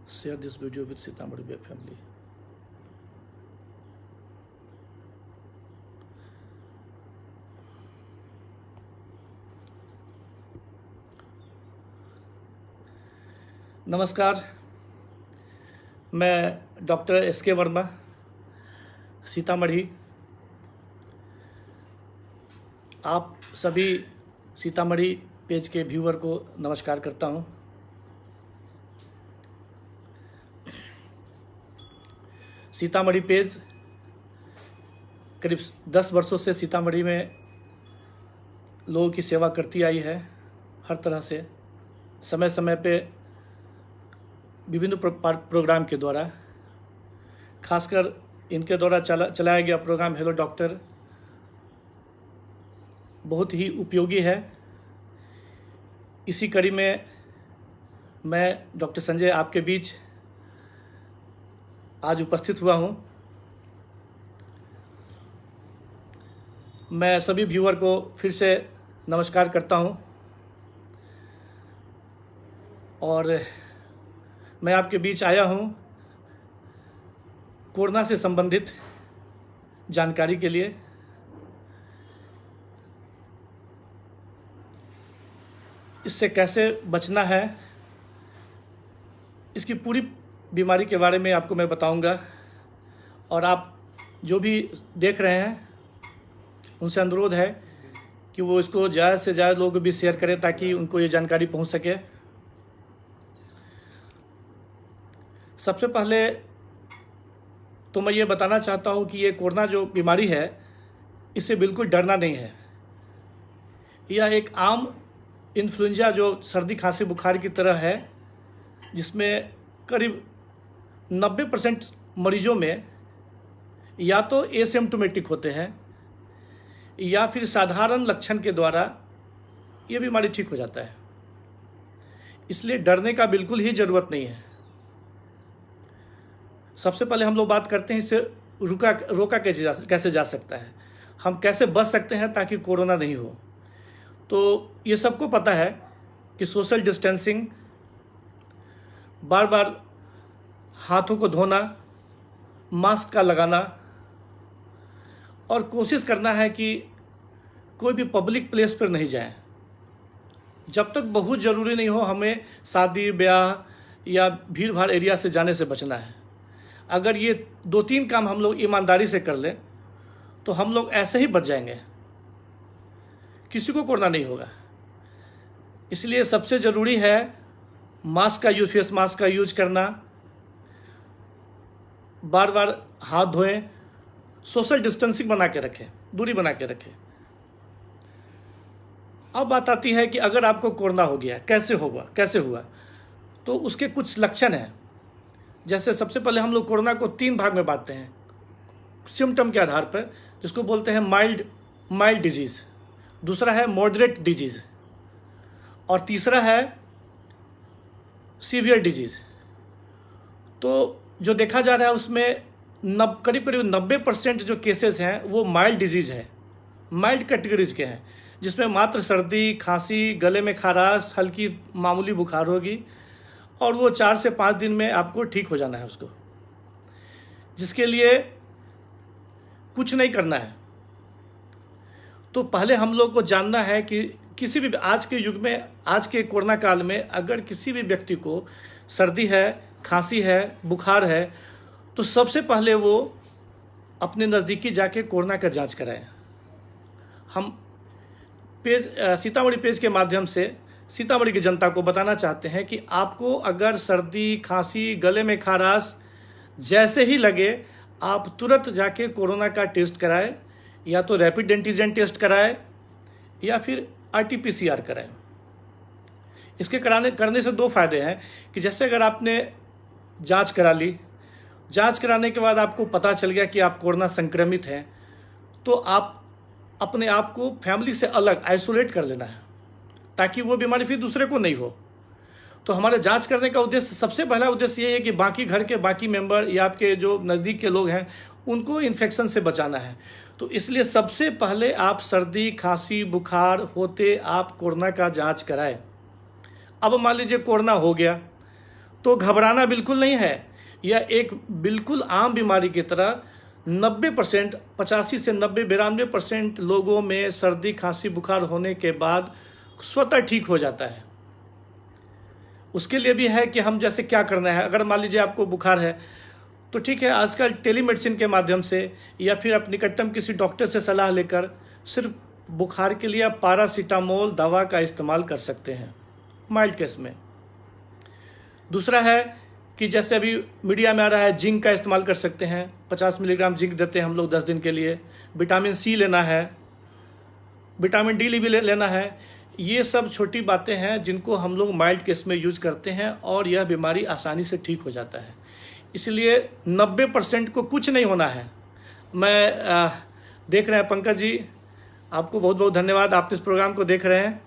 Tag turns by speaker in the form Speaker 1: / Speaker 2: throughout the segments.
Speaker 1: share this video with Sitamarhi Web family. नमस्कार, मैं doctor S K. Verma, Sitamarhi. आप सभी सीतामढ़ी पेज के व्यूअर को नमस्कार करता हूं। सीतामढ़ी पेज करीब 10 वर्षों से सीतामढ़ी में लोगों की सेवा करती आई है। हर तरह से समय समय पे विभिन्न प्रोग्राम के द्वारा, खासकर इनके द्वारा चलाया गया प्रोग्राम हेलो डॉक्टर बहुत ही उपयोगी है। इसी कड़ी में मैं डॉक्टर संजय आपके बीच आज उपस्थित हुआ हूं। मैं सभी व्यूअर को फिर से नमस्कार करता हूं और मैं आपके बीच आया हूं कोरोना से संबंधित जानकारी के लिए। इससे कैसे बचना है, इसकी पूरी बीमारी के बारे में आपको मैं बताऊंगा। और आप जो भी देख रहे हैं उनसे अनुरोध है कि वो इसको ज़्यादा से ज़्यादा लोग भी शेयर करें ताकि उनको ये जानकारी पहुंच सके। सबसे पहले तो मैं ये बताना चाहता हूँ कि ये कोरोना जो बीमारी है, इससे बिल्कुल डरना नहीं है। यह एक आम इन्फ्लुएंजा जो सर्दी खांसी बुखार की तरह है, जिसमें करीब 90% मरीजों में या तो एसिम्प्टोमेटिक होते हैं या फिर साधारण लक्षण के द्वारा ये बीमारी ठीक हो जाता है। इसलिए डरने का बिल्कुल ही ज़रूरत नहीं है। सबसे पहले हम लोग बात करते हैं इससे रोका कैसे जा सकता है, हम कैसे बच सकते हैं ताकि कोरोना नहीं हो। तो ये सबको पता है कि सोशल डिस्टेंसिंग, बार बार हाथों को धोना, मास्क का लगाना और कोशिश करना है कि कोई भी पब्लिक प्लेस पर नहीं जाएं। जब तक बहुत ज़रूरी नहीं हो, हमें शादी ब्याह या भीड़ भाड़ एरिया से जाने से बचना है। अगर ये 2-3 काम हम लोग ईमानदारी से कर लें तो हम लोग ऐसे ही बच जाएंगे, किसी को कोरोना नहीं होगा। इसलिए सबसे ज़रूरी है मास्क का यूज़, फेस मास्क का यूज करना, बार बार हाथ धोएं, सोशल डिस्टेंसिंग बना के रखें, दूरी बना के रखें। अब बात आती है कि अगर आपको कोरोना हो गया, कैसे हुआ, तो उसके कुछ लक्षण हैं। जैसे सबसे पहले हम लोग कोरोना को 3 भाग में बांटते हैं सिम्टम के आधार पर, जिसको बोलते हैं माइल्ड डिजीज़, दूसरा है मॉडरेट डिजीज़ और तीसरा है सीवियर डिजीज़। तो जो देखा जा रहा है उसमें करीब 90% जो केसेस हैं वो माइल्ड डिजीज़ है, माइल्ड कैटेगरीज के हैं, जिसमें मात्र सर्दी खांसी, गले में खराश, हल्की मामूली बुखार होगी और वो 4 से 5 दिन में आपको ठीक हो जाना है उसको, जिसके लिए कुछ नहीं करना है। तो पहले हम लोग को जानना है कि किसी भी आज के युग में, आज के कोरोना काल में अगर किसी भी व्यक्ति को सर्दी है, खांसी है, बुखार है, तो सबसे पहले वो अपने नज़दीकी जाके कोरोना का जांच कराएं। हम सीतामढ़ी पेज के माध्यम से सीतामढ़ी की जनता को बताना चाहते हैं कि आपको अगर सर्दी खांसी, गले में खराश जैसे ही लगे, आप तुरंत जाके कोरोना का टेस्ट कराएं, या तो रैपिड एंटीजन टेस्ट कराएं या फिर RT-PCR कराएं। इसके करने से 2 फायदे हैं कि जैसे अगर आपने जांच करा ली, जांच कराने के बाद आपको पता चल गया कि आप कोरोना संक्रमित हैं, तो आप अपने आप को फैमिली से अलग आइसोलेट कर लेना है ताकि वो बीमारी फिर दूसरे को नहीं हो। तो हमारे जांच करने का उद्देश्य, सबसे पहला उद्देश्य ये है कि बाकी घर के बाकी मेंबर या आपके जो नज़दीक के लोग हैं उनको इन्फेक्शन से बचाना है। तो इसलिए सबसे पहले आप सर्दी खांसी बुखार होते आप कोरोना का जांच कराएं। अब मान लीजिए कोरोना हो गया, तो घबराना बिल्कुल नहीं है। यह एक बिल्कुल आम बीमारी की तरह 90%, 85 से 90, 92% लोगों में सर्दी खांसी बुखार होने के बाद स्वतः ठीक हो जाता है। उसके लिए भी है कि हम जैसे क्या करना है। अगर मान लीजिए आपको बुखार है तो ठीक है, आजकल टेलीमेडिसिन के माध्यम से या फिर आप निकटतम किसी डॉक्टर से सलाह लेकर सिर्फ बुखार के लिए आप पैरासीटामोल दवा का इस्तेमाल कर सकते हैं माइल्ड केस में। दूसरा है कि जैसे अभी मीडिया में आ रहा है, जिंक का इस्तेमाल कर सकते हैं। 50 मिलीग्राम जिंक देते हैं हम लोग 10 दिन के लिए। विटामिन सी लेना है, विटामिन डी भी लेना है। ये सब छोटी बातें हैं जिनको हम लोग माइल्ड केस में यूज करते हैं और यह बीमारी आसानी से ठीक हो जाता है। इसलिए 90% को कुछ नहीं होना है। मैं देख रहे हैं पंकज जी, आपको बहुत बहुत धन्यवाद, आप इस प्रोग्राम को देख रहे हैं।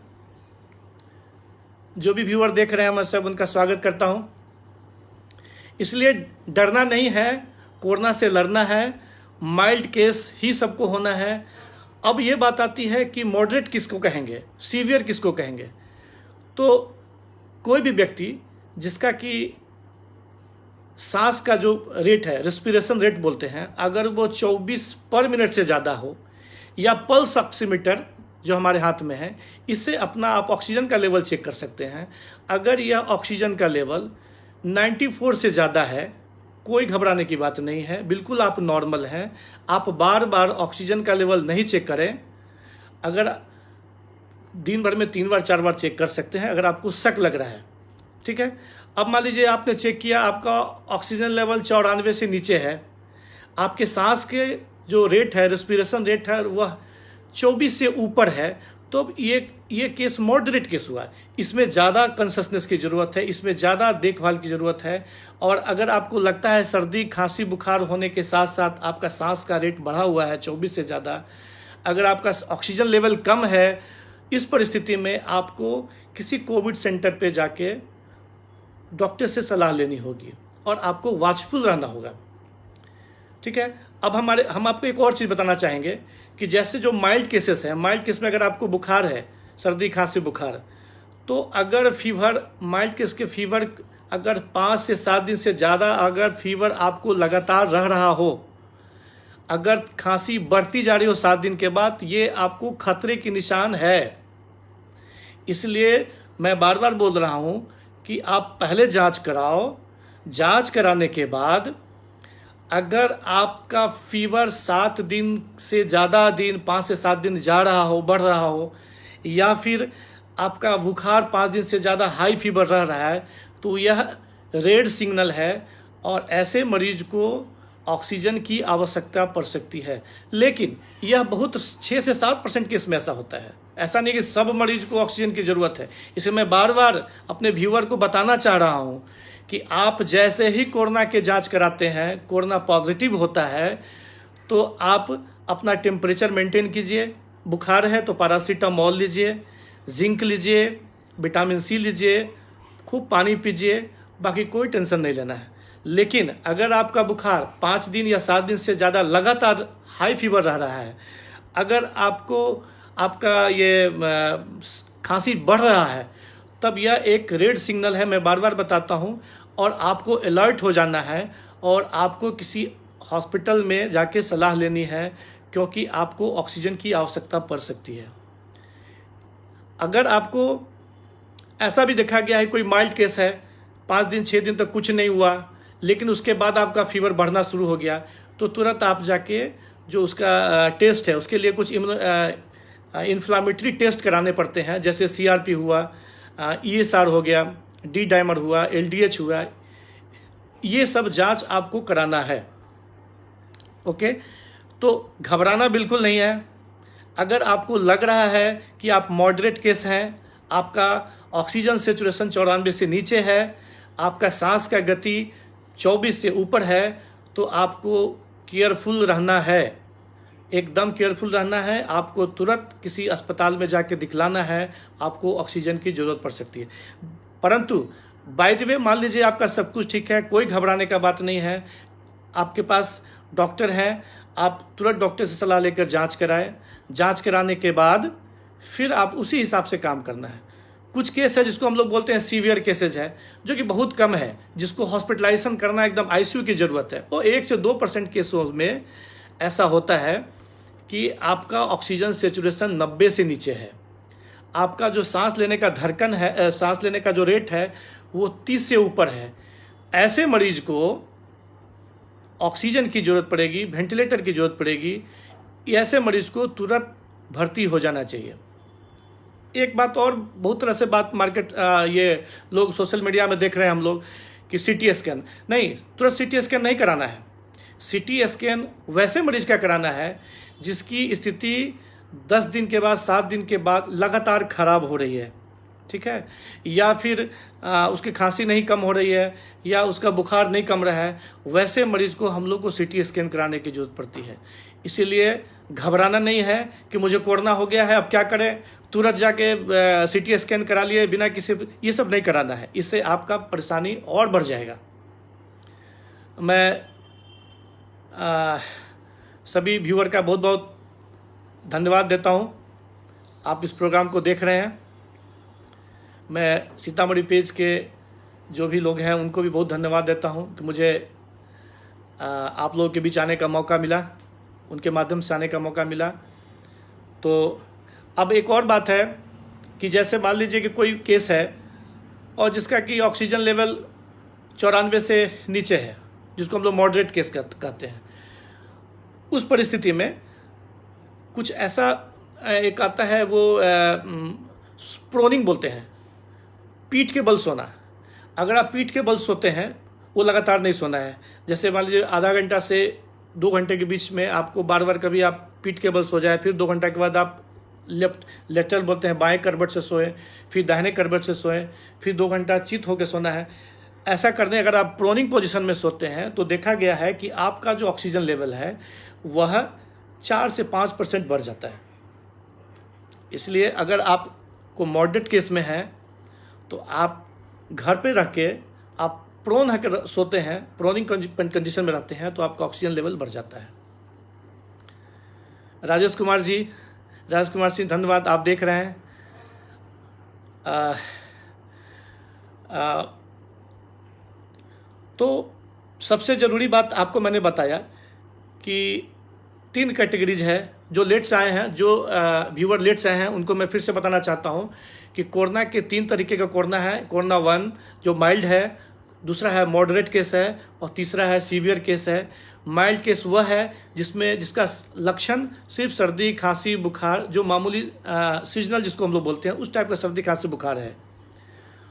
Speaker 1: जो भी व्यूअर देख रहे हैं मैं सब उनका स्वागत करता हूं। इसलिए डरना नहीं है, कोरोना से लड़ना है। माइल्ड केस ही सबको होना है। अब ये बात आती है कि मॉडरेट किसको कहेंगे, सीवियर किसको कहेंगे। तो कोई भी व्यक्ति जिसका कि सांस का जो रेट है, रेस्पिरेशन रेट बोलते हैं, अगर वो 24 पर मिनट से ज़्यादा हो, या पल्स ऑक्सीमीटर जो हमारे हाथ में है, इससे अपना आप ऑक्सीजन का लेवल चेक कर सकते हैं। अगर यह ऑक्सीजन का लेवल 94 से ज़्यादा है, कोई घबराने की बात नहीं है, बिल्कुल आप नॉर्मल हैं। आप बार बार ऑक्सीजन का लेवल नहीं चेक करें। अगर दिन भर में 3 बार 4 बार चेक कर सकते हैं अगर आपको शक लग रहा है, ठीक है। अब मान लीजिए आपने चेक किया, आपका ऑक्सीजन लेवल 94 से नीचे है, आपके सांस के जो रेट है, रेस्पिरेशन रेट है, वह 24 से ऊपर है, तो ये केस मॉडरेट केस हुआ। इसमें ज़्यादा कंससनेस की ज़रूरत है, इसमें ज़्यादा देखभाल की ज़रूरत है। और अगर आपको लगता है सर्दी खांसी बुखार होने के साथ साथ आपका सांस का रेट बढ़ा हुआ है 24 से ज़्यादा, अगर आपका ऑक्सीजन लेवल कम है, इस परिस्थिति में आपको किसी कोविड सेंटर पे जाके डॉक्टर से सलाह लेनी होगी और आपको वॉचफुल रहना होगा, ठीक है। अब हम आपको एक और चीज़ बताना चाहेंगे कि जैसे जो माइल्ड केसेस हैं, माइल्ड केस में अगर आपको बुखार है, सर्दी खांसी बुखार, तो अगर फीवर, माइल्ड केस के फीवर अगर 5 से 7 दिन से ज़्यादा अगर फीवर आपको लगातार रह रहा हो, अगर खांसी बढ़ती जा रही हो 7 दिन के बाद, ये आपको खतरे की निशान है। इसलिए मैं बार बार बोल रहा हूँ कि आप पहले जांच कराओ। जांच कराने के बाद अगर आपका फीवर 7 दिन से ज़्यादा दिन, 5 से 7 दिन जा रहा हो, बढ़ रहा हो, या फिर आपका बुखार 5 दिन से ज़्यादा हाई फीवर रह रहा है, तो यह रेड सिग्नल है और ऐसे मरीज को ऑक्सीजन की आवश्यकता पड़ सकती है। लेकिन यह बहुत 6 से 7% केस में ऐसा होता है। ऐसा नहीं कि सब मरीज को ऑक्सीजन की ज़रूरत है। इसे मैं बार बार अपने व्यूअर को बताना चाह रहा हूँ कि आप जैसे ही कोरोना के जांच कराते हैं, कोरोना पॉजिटिव होता है, तो आप अपना टेम्परेचर मेंटेन कीजिए। बुखार है तो पैरासीटामोल लीजिए, जिंक लीजिए, विटामिन सी लीजिए, खूब पानी पीजिए, बाकी कोई टेंशन नहीं लेना है। लेकिन अगर आपका बुखार 5 दिन या 7 दिन से ज़्यादा लगातार हाई फीवर रह रहा है, अगर आपका ये खांसी बढ़ रहा है, तब यह एक रेड सिग्नल है, मैं बार बार बताता हूँ। और आपको अलर्ट हो जाना है और आपको किसी हॉस्पिटल में जाके सलाह लेनी है, क्योंकि आपको ऑक्सीजन की आवश्यकता पड़ सकती है। अगर आपको ऐसा भी देखा गया है कोई माइल्ड केस है, 5 दिन 6 दिन तक कुछ नहीं हुआ, लेकिन उसके बाद आपका फीवर बढ़ना शुरू हो गया, तो तुरंत आप जाके जो उसका टेस्ट है, उसके लिए कुछ इन्फ्लामेटरी टेस्ट कराने पड़ते हैं, जैसे CRP हुआ, ESR हो गया, डी डाइमर हुआ, LDH हुआ, ये सब जांच आपको कराना है। ओके, तो घबराना बिल्कुल नहीं है। अगर आपको लग रहा है कि आप मॉडरेट केस हैं, आपका ऑक्सीजन सेचुरेशन 94 से नीचे है, आपका सांस का गति 24 से ऊपर है, तो आपको केयरफुल रहना है, एकदम केयरफुल रहना है। आपको तुरंत किसी अस्पताल में जाके दिखलाना है, आपको ऑक्सीजन की ज़रूरत पड़ सकती है। परंतु बाय द वे, मान लीजिए आपका सब कुछ ठीक है, कोई घबराने का बात नहीं है, आपके पास डॉक्टर हैं, आप तुरंत डॉक्टर से सलाह लेकर जांच कराएं। जांच कराने के बाद फिर आप उसी हिसाब से काम करना है। कुछ केस है जिसको हम लोग बोलते हैं सीवियर केसेज है, जो कि बहुत कम है, जिसको हॉस्पिटलाइजेशन करना एकदम आईसीयू की ज़रूरत है। वो 1 से 2% केसों में ऐसा होता है कि आपका ऑक्सीजन सेचुरेशन 90 से नीचे है, आपका जो सांस लेने का धड़कन है, सांस लेने का जो रेट है वो 30 से ऊपर है। ऐसे मरीज को ऑक्सीजन की ज़रूरत पड़ेगी, वेंटिलेटर की ज़रूरत पड़ेगी। ऐसे मरीज को तुरंत भर्ती हो जाना चाहिए। एक बात और, बहुत तरह से बात मार्केट ये लोग सोशल मीडिया में देख रहे हैं हम लोग कि सीटी स्कैन, नहीं, तुरंत सीटी स्कैन नहीं कराना है। सीटी स्कैन वैसे मरीज का कराना है जिसकी स्थिति 10 दिन के बाद, 7 दिन के बाद लगातार खराब हो रही है, ठीक है, या फिर उसकी खांसी नहीं कम हो रही है, या उसका बुखार नहीं कम रहा है, वैसे मरीज को हम लोग को सीटी स्कैन कराने की जरूरत पड़ती है। इसीलिए घबराना नहीं है कि मुझे कोरोना हो गया है अब क्या करें, तुरंत जाके सीटी स्कैन करा लिए बिना किसी, ये सब नहीं कराना है, इससे आपका परेशानी और बढ़ जाएगा। मैं सभी व्यूअर का बहुत बहुत धन्यवाद देता हूँ, आप इस प्रोग्राम को देख रहे हैं। मैं सीतामढ़ी पेज के जो भी लोग हैं उनको भी बहुत धन्यवाद देता हूँ कि मुझे आप लोगों के बीच आने का मौका मिला, उनके माध्यम से आने का मौका मिला। तो अब एक और बात है कि जैसे मान लीजिए कि कोई केस है और जिसका कि ऑक्सीजन लेवल 94 से नीचे है, जिसको हम लोग मॉडरेट केस कहते हैं, उस परिस्थिति में कुछ ऐसा एक आता है, वो प्रोनिंग बोलते हैं, पीठ के बल सोना। अगर आप पीठ के बल सोते हैं, वो लगातार नहीं सोना है। जैसे मान लीजिए आधा घंटा से 2 घंटे के बीच में आपको बार बार कभी आप पीठ के बल सो जाए, फिर 2 घंटा के बाद आप लेटरल बोलते हैं, बाएं करवट से सोए, फिर दाहिने करवट से सोए, फिर 2 घंटा चित होकर सोना है। ऐसा करने अगर आप प्रोनिंग पोजीशन में सोते हैं तो देखा गया है कि आपका जो ऑक्सीजन लेवल है वह 4 से 5% बढ़ जाता है। इसलिए अगर आपको मॉडरेट केस में है तो आप घर पे रह के आप प्रोन होकर सोते हैं, प्रोनिंग कंडीशन में रहते हैं, तो आपका ऑक्सीजन लेवल बढ़ जाता है। राजेश कुमार सिंह धन्यवाद, आप देख रहे हैं। तो सबसे ज़रूरी बात आपको मैंने बताया कि 3 कैटेगरीज है जो लेट से आए हैं, जो व्यूअर लेट से आए हैं उनको मैं फिर से बताना चाहता हूँ कि कोरोना के 3 तरीके का कोरोना है। कोरोना 1 जो माइल्ड है, दूसरा है मॉडरेट केस है, और तीसरा है सीवियर केस है। माइल्ड केस वह है जिसका लक्षण सिर्फ सर्दी, खांसी, बुखार, जो मामूली सीजनल जिसको हम लोग बोलते हैं उस टाइप का सर्दी, खांसी, बुखार है।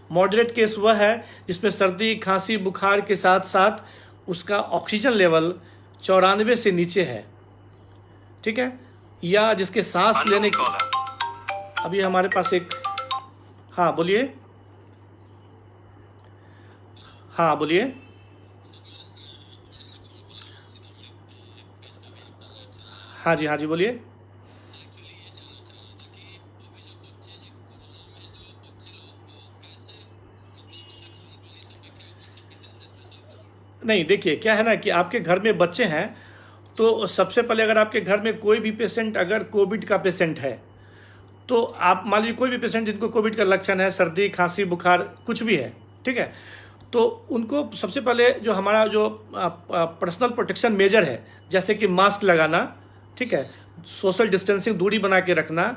Speaker 1: मॉडरेट केस वह है जिसमें सर्दी, खांसी, बुखार के साथ साथ उसका ऑक्सीजन लेवल 94 से नीचे है, ठीक है, या जिसके सांस लेने की, अभी हमारे पास एक, हाँ बोलिए, हाँ बोलिए। हाँ जी बोलिए। नहीं, देखिए क्या है ना कि आपके घर में बच्चे हैं, तो सबसे पहले अगर आपके घर में कोई भी पेशेंट अगर कोविड का पेशेंट है, तो आप मान लीजिए कोई भी पेशेंट जिनको कोविड का लक्षण है, सर्दी, खांसी, बुखार कुछ भी है, ठीक है, तो उनको सबसे पहले जो हमारा जो पर्सनल प्रोटेक्शन मेजर है, जैसे कि मास्क लगाना, ठीक है, सोशल डिस्टेंसिंग, दूरी बना के रखना,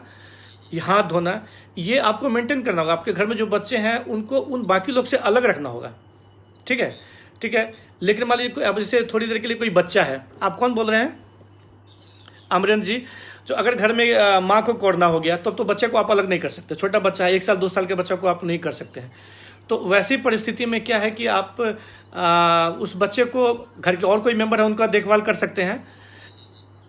Speaker 1: ये हाथ धोना, ये आपको मेंटेन करना होगा। आपके घर में जो बच्चे हैं उनको उन बाकी लोग से अलग रखना होगा, ठीक है, ठीक है। लेकिन मान लीजिए अब जैसे थोड़ी देर के लिए कोई बच्चा है, आप कौन बोल रहे हैं? अमरेंद्र जी। तो अगर घर में माँ को कोरोना हो गया तो बच्चे को आप अलग नहीं कर सकते। छोटा बच्चा है, 1 साल 2 साल के बच्चे को आप नहीं कर सकते हैं। तो वैसी परिस्थिति में क्या है कि आप उस बच्चे को, घर के और कोई मेंबर है उनका देखभाल कर सकते हैं।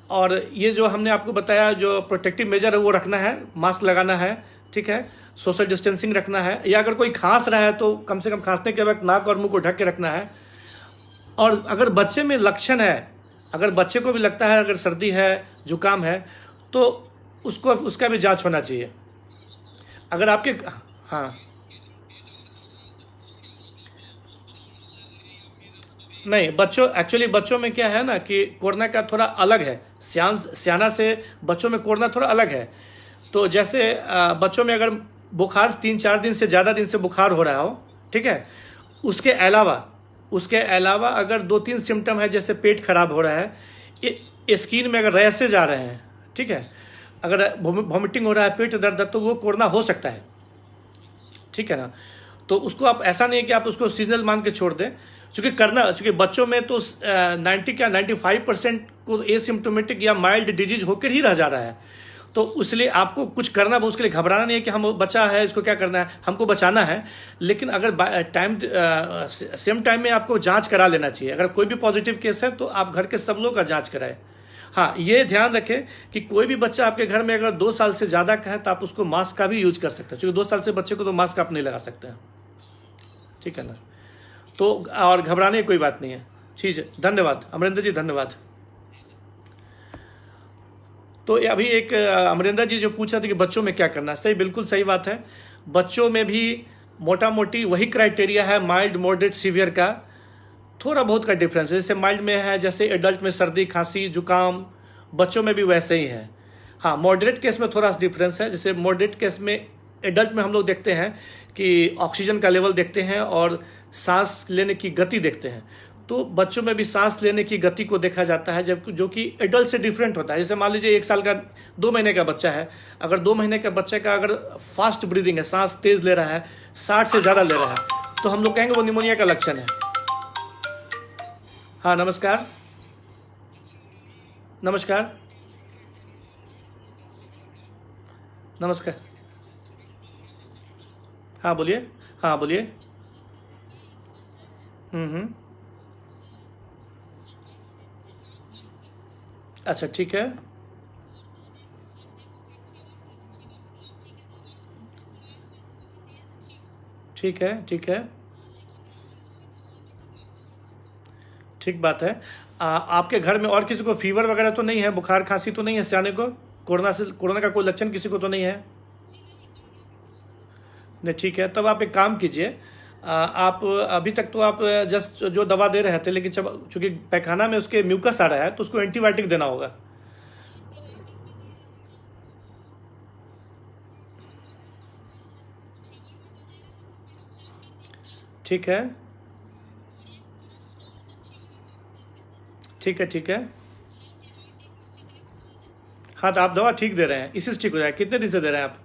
Speaker 1: और ये जो हमने आपको बताया जो प्रोटेक्टिव मेजर है वो रखना है, मास्क लगाना है, ठीक है, सोशल डिस्टेंसिंग रखना है, या अगर कोई खांस रहा है तो कम से कम खांसने के वक्त नाक और मुंह को ढक के रखना है। और अगर बच्चे में लक्षण है, अगर बच्चे को भी लगता है अगर सर्दी है, जुकाम है, तो उसका भी जांच होना चाहिए। अगर आपके, हाँ, नहीं, एक्चुअली बच्चों में क्या है ना कि कोरोना का थोड़ा अलग है, सियाना से बच्चों में कोरोना थोड़ा अलग है। तो जैसे बच्चों में अगर बुखार 3-4 दिन से ज़्यादा दिन से बुखार हो रहा हो, ठीक है, उसके अलावा अगर 2-3 सिम्टम है, जैसे पेट खराब हो रहा है, स्किन में अगर रैशेज आ रहे हैं, ठीक है, अगर वॉमिटिंग हो रहा है, पेट दर्द है, तो वो कोरोना हो सकता है, ठीक है ना। तो उसको आप ऐसा नहीं है कि आप उसको सीजनल मान के छोड़ दें, चूँकि बच्चों में तो 95% को एसिम्टोमेटिक या माइल्ड डिजीज होकर ही रह जा रहा है। तो इसलिए आपको कुछ करना, उसके लिए घबराना नहीं है कि हम बच्चा है, इसको क्या करना है, हमको बचाना है। लेकिन अगर सेम टाइम में आपको जांच करा लेना चाहिए। अगर कोई भी पॉजिटिव केस है तो आप घर के सब लोग का जांच कराएं। हाँ, ये ध्यान रखें कि कोई भी बच्चा आपके घर में अगर 2 साल से ज़्यादा का है तो आप उसको मास्क का भी यूज कर सकते हैं, क्योंकि 2 साल से बच्चे को तो मास्क आप नहीं लगा सकते हैं, ठीक है ना। तो और घबराने की कोई बात नहीं है। ठीक है, धन्यवाद अमरिंदर जी, धन्यवाद। तो अभी एक अमरिंदर जी जो पूछ रहे थे कि बच्चों में क्या करना है, सही, बिल्कुल सही बात है। बच्चों में भी मोटा मोटी वही क्राइटेरिया है माइल्ड, मॉडरेट, सीवियर का, थोड़ा बहुत का डिफरेंस है। जैसे माइल्ड में है, जैसे एडल्ट में सर्दी खांसी जुकाम, बच्चों में भी वैसे ही है। हाँ, मॉडरेट केस में थोड़ा सा डिफरेंस है। जैसे मॉडरेट केस में एडल्ट में हम लोग देखते हैं कि ऑक्सीजन का लेवल देखते हैं और सांस लेने की गति देखते हैं। तो बच्चों में भी सांस लेने की गति को देखा जाता है, जब जो कि एडल्ट से डिफरेंट होता है। जैसे मान लीजिए 1 साल का 2 महीने का बच्चा है, अगर 2 महीने का बच्चे का अगर फास्ट ब्रीदिंग है, सांस तेज ले रहा है, 60 से ज़्यादा ले रहा है, तो हम लोग कहेंगे वो निमोनिया का लक्षण है। हाँ, नमस्कार नमस्कार नमस्कार। हाँ बोलिए, हाँ बोलिए। अच्छा, ठीक है, ठीक है, ठीक है, ठीक बात है। आपके घर में और किसी को फीवर वगैरह तो नहीं है, बुखार खांसी तो नहीं है सियाने को? कोरोना का कोई लक्षण किसी को तो नहीं है? नहीं, ठीक है, तब आप एक काम कीजिए। आप अभी तक तो आप जस्ट जो दवा दे रहे थे, लेकिन जब चूंकि पैखाना में उसके म्यूकस आ रहा है तो उसको एंटीबायोटिक देना होगा। ठीक है, ठीक है, ठीक है। हाँ, तो आप दवा ठीक दे रहे हैं, इसी से ठीक हो जाएगा। कितने दिन से दे रहे हैं आप?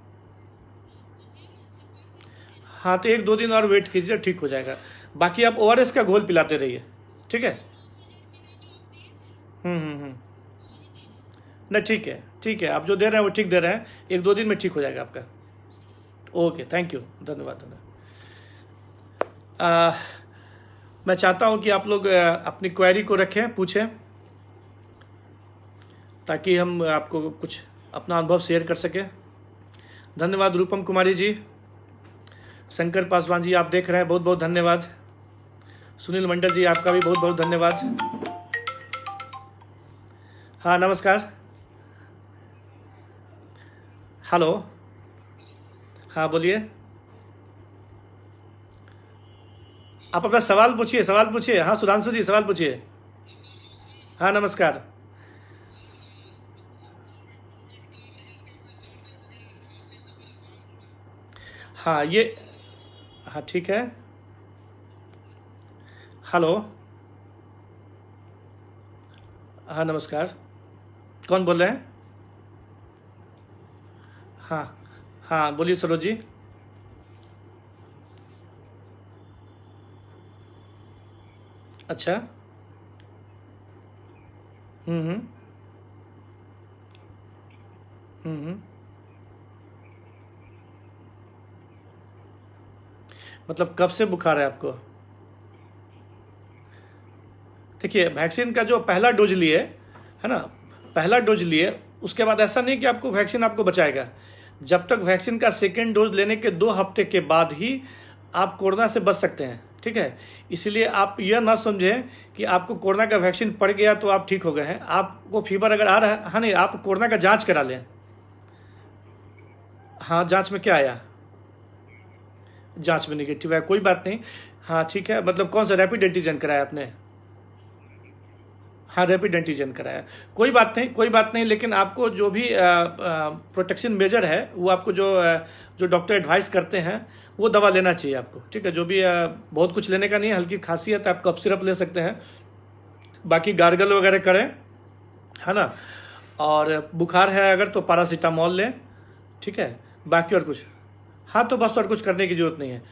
Speaker 1: हाँ, तो 1-2 दिन और वेट कीजिए, ठीक हो जाएगा। बाकी आप ORS का घोल पिलाते रहिए, ठीक है। नहीं, ठीक है, ठीक है, आप जो दे रहे हैं वो ठीक दे रहे हैं, 1-2 दिन में ठीक हो जाएगा आपका। ओके, थैंक यू, धन्यवाद, धन्यवाद। मैं चाहता हूं कि आप लोग अपनी क्वेरी को रखें, पूछें, ताकि हम आपको कुछ अपना अनुभव शेयर कर सकें। धन्यवाद रूपम कुमारी जी, शंकर पासवान जी, आप देख रहे हैं, बहुत बहुत धन्यवाद। सुनील मंडल जी, आपका भी बहुत बहुत धन्यवाद। हाँ, नमस्कार, हेलो, हाँ बोलिए, आप अपना सवाल पूछिए, सवाल पूछिए। हाँ, सुधांशु जी, सवाल पूछिए। हाँ, नमस्कार। हाँ, हाँ, ठीक है, हेलो, हाँ, नमस्कार, कौन बोल रहे हैं? हाँ, हाँ, बोलिए सरोज जी। अच्छा, हम्म, हम्म। मतलब कब से बुखार है आपको? देखिए, वैक्सीन का जो पहला डोज लिए है ना, पहला डोज लिए, उसके बाद ऐसा नहीं कि आपको वैक्सीन आपको बचाएगा। जब तक वैक्सीन का सेकेंड डोज लेने के 2 हफ्ते के बाद ही आप कोरोना से बच सकते हैं, ठीक है। इसलिए आप यह ना समझें कि आपको कोरोना का वैक्सीन पड़ गया तो आप ठीक हो गए हैं। आपको फीवर अगर आ रहा है, हाँ, नहीं, आप कोरोना का जांच करा लें। हाँ, जांच में क्या आया? जांच में निगेटिव है, कोई बात नहीं। हाँ, ठीक है, मतलब कौन सा रैपिड एंटीजन कराया आपने? हाँ, रैपिड एंटीजन कराया। कोई बात नहीं, कोई बात नहीं, लेकिन आपको जो भी प्रोटेक्शन मेजर है वो आपको जो डॉक्टर एडवाइस करते हैं वो दवा लेना चाहिए आपको, ठीक है। जो भी बहुत कुछ लेने का नहीं है, हल्की खांसी है तो आप कफ सिरप ले सकते हैं, बाकी गार्गल वगैरह करें, है ना। और बुखार है अगर तो पैरासीटामोल लें, ठीक है। बाकी और कुछ, हाँ तो बस और कुछ करने की ज़रूरत नहीं है,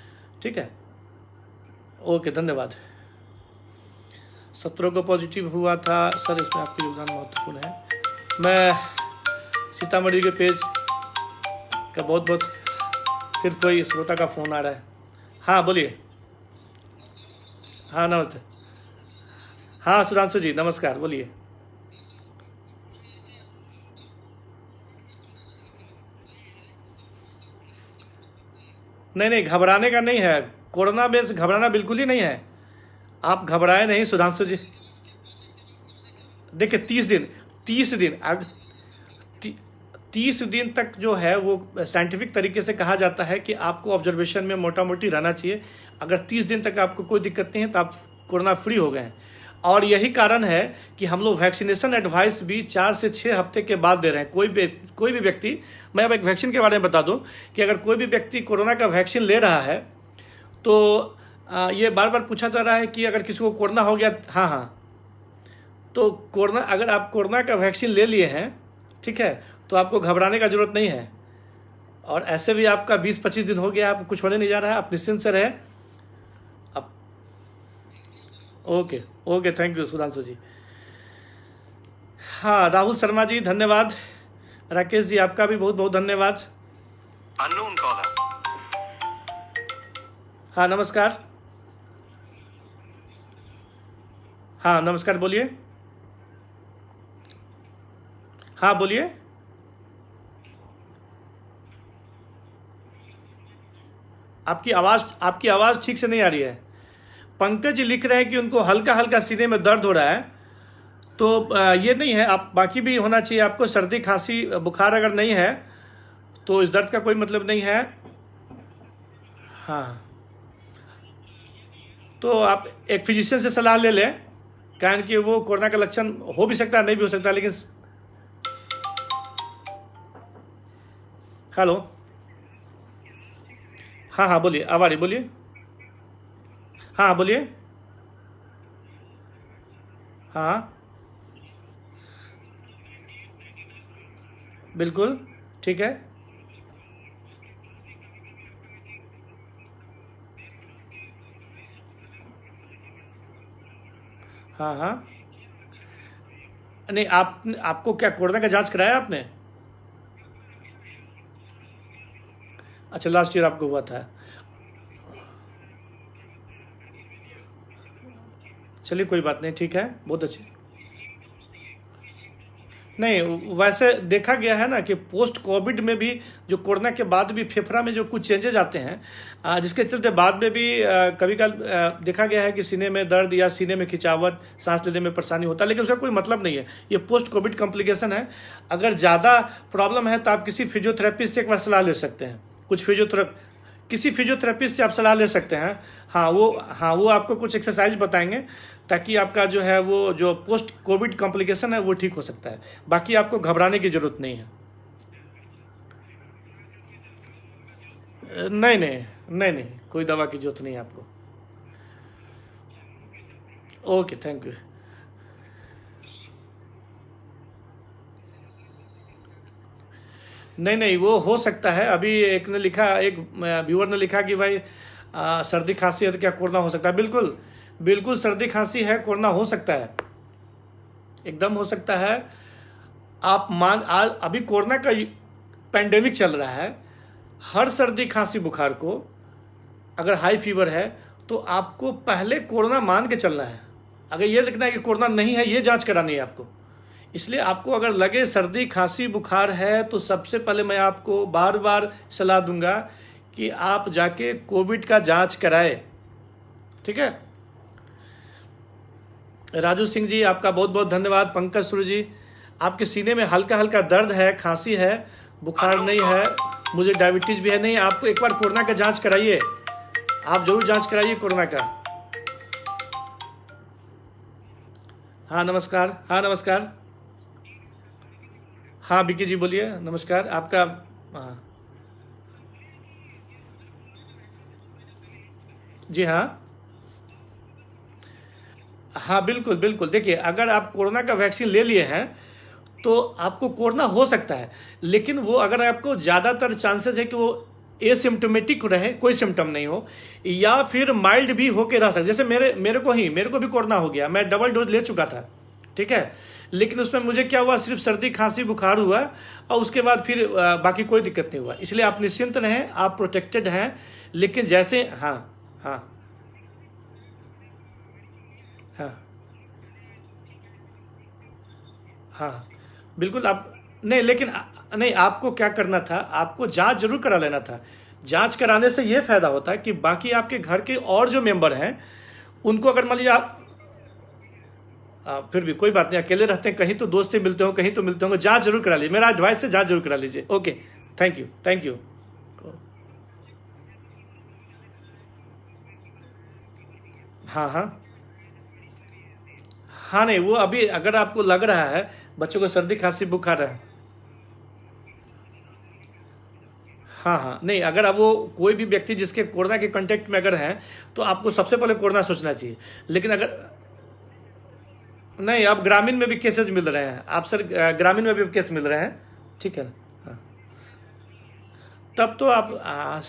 Speaker 1: ठीक है। ओके, धन्यवाद। 17 को पॉजिटिव हुआ था सर, इसमें आपका योगदान महत्वपूर्ण है। मैं सीतामढ़ी के पेज का बहुत बहुत, फिर कोई श्रोता का फ़ोन आ रहा है। हाँ बोलिए। हाँ नमस्ते। हाँ सुधांशु जी नमस्कार, बोलिए। नहीं नहीं, घबराने का नहीं है, कोरोना में घबराना बिल्कुल ही नहीं है, आप घबराए नहीं सुधांशु जी। देखिए 30 दिन 30 दिन तक जो है वो साइंटिफिक तरीके से कहा जाता है कि आपको ऑब्जर्वेशन में मोटा मोटी रहना चाहिए। अगर 30 दिन तक आपको कोई दिक्कत नहीं है तो आप कोरोना फ्री हो गए हैं। और यही कारण है कि हम लोग वैक्सीनेशन एडवाइस भी 4 से 6 हफ्ते के बाद दे रहे हैं। कोई भी व्यक्ति, मैं अब एक वैक्सीन के बारे में बता दूं कि अगर कोई भी व्यक्ति कोरोना का वैक्सीन ले रहा है तो ये बार बार पूछा जा रहा है कि अगर किसी को कोरोना हो गया, हाँ हाँ, तो कोरोना, अगर आप कोरोना का वैक्सीन ले लिए हैं, ठीक है, तो आपको घबराने का जरूरत नहीं है। और ऐसे भी आपका 20-25 दिन हो गया, आपको कुछ होने नहीं जा रहा है, आप निश्चिंत से रहे। अब okay okay, thank you Sudhanshu ji. हाँ राहुल शर्मा जी धन्यवाद। राकेश जी आपका भी बहुत बहुत धन्यवाद।
Speaker 2: Unknown caller.
Speaker 1: हाँ नमस्कार। हाँ नमस्कार, बोलिए। हाँ बोलिए। आपकी आवाज़ ठीक से नहीं आ रही है। पंकज जी लिख रहे हैं कि उनको हल्का हल्का सीने में दर्द हो रहा है, तो ये नहीं है, आप बाकी भी होना चाहिए आपको। सर्दी खांसी बुखार अगर नहीं है तो इस दर्द का कोई मतलब नहीं है। हाँ, तो आप एक फिजिशियन से सलाह ले लें, कारण कि वो कोरोना का लक्षण हो भी सकता है, नहीं भी हो सकता। लेकिन हेलो, हाँ हाँ बोलिए, अब आ रही, बोलिए। हाँ बोलिए। हाँ बिल्कुल ठीक है। हाँ हाँ, नहीं आपको क्या कोरोना का जांच कराया आपने? अच्छा, लास्ट ईयर आपको हुआ था। चलिए कोई बात नहीं, ठीक है, बहुत अच्छी। नहीं, वैसे देखा गया है ना कि पोस्ट कोविड में भी, जो कोरोना के बाद भी फेफड़ा में जो कुछ चेंजेज आते हैं, जिसके चलते बाद में भी कभी कल देखा गया है कि सीने में दर्द या सीने में खिंचावट, सांस लेने में परेशानी होता है, लेकिन उसका कोई मतलब नहीं है। ये पोस्ट कोविड कॉम्प्लिकेशन है। अगर ज़्यादा प्रॉब्लम है तो आप किसी फिजियोथेरेपिस्ट से एक बार सलाह ले सकते हैं। किसी फिजियोथेरेपिस्ट से आप सलाह ले सकते हैं। हाँ वो आपको कुछ एक्सरसाइज बताएंगे ताकि आपका जो है वो जो पोस्ट कोविड कॉम्प्लिकेशन है वो ठीक हो सकता है। बाकी आपको घबराने की ज़रूरत नहीं है। नहीं नहीं नहीं नहीं, कोई दवा की ज़रूरत नहीं है आपको। Okay, thank you. नहीं नहीं, वो हो सकता है। अभी एक व्यूअर ने लिखा कि भाई सर्दी खांसी है तो क्या कोरोना हो सकता है? बिल्कुल बिल्कुल, सर्दी खांसी है, कोरोना हो सकता है, एकदम हो सकता है। अभी कोरोना का पैंडेमिक चल रहा है। हर सर्दी खांसी बुखार को अगर हाई फीवर है तो आपको पहले कोरोना मान के चलना है। अगर ये लिखना है कि कोरोना नहीं है, ये जांच करानी है आपको। इसलिए आपको अगर लगे सर्दी खांसी बुखार है तो सबसे पहले मैं आपको बार बार सलाह दूंगा कि आप जाके कोविड का जांच कराए, ठीक है। राजू सिंह जी आपका बहुत बहुत धन्यवाद। पंकज सूर्य जी, आपके सीने में हल्का हल्का दर्द है, खांसी है, बुखार नहीं है, मुझे डायबिटीज़ भी है नहीं। आपको एक बार कोरोना का जांच कराइए, आप जरूर जांच कराइए कोरोना का। हाँ नमस्कार, हाँ नमस्कार। हाँ विकी जी बोलिए, नमस्कार आपका। हाँ जी हाँ। हाँ बिल्कुल बिल्कुल, देखिए अगर आप कोरोना का वैक्सीन ले लिए हैं तो आपको कोरोना हो सकता है, लेकिन वो अगर आपको ज़्यादातर चांसेस है कि वो एसिम्टोमेटिक रहे, कोई सिम्टम नहीं हो, या फिर माइल्ड भी होके रह सकता है। जैसे मेरे को भी कोरोना हो गया, मैं डबल डोज ले चुका था, ठीक है, लेकिन उसमें मुझे क्या हुआ, सिर्फ सर्दी खांसी बुखार हुआ, और उसके बाद फिर बाकी कोई दिक्कत नहीं हुआ। इसलिए आप निश्चिंत रहें, आप प्रोटेक्टेड हैं। लेकिन जैसे हाँ हाँ हाँ हाँ बिल्कुल आप, नहीं लेकिन नहीं, आपको क्या करना था, आपको जांच जरूर करा लेना था। जांच कराने से ये फायदा होता है कि बाकी आपके घर के और जो मेंबर हैं उनको अगर मान लीजिए आप फिर भी कोई बात नहीं, अकेले रहते हैं, कहीं तो दोस्त से मिलते हो, कहीं तो मिलते होंगे, जांच जरूर करा लीजिए, मेरा एडवाइस से जांच जरूर करा लीजिए। Okay, thank you thank you. हाँ हाँ हाँ, नहीं वो अभी अगर आपको लग रहा है बच्चों को सर्दी खांसी बुखार है, हाँ हाँ, नहीं अगर अब वो कोई भी व्यक्ति जिसके कोरोना के कांटेक्ट में अगर हैं तो आपको सबसे पहले कोरोना सोचना चाहिए। लेकिन अगर नहीं, अब ग्रामीण में भी केसेस मिल रहे हैं, आप सर ग्रामीण में भी केस मिल रहे हैं, ठीक है ना। हाँ, तब तो आप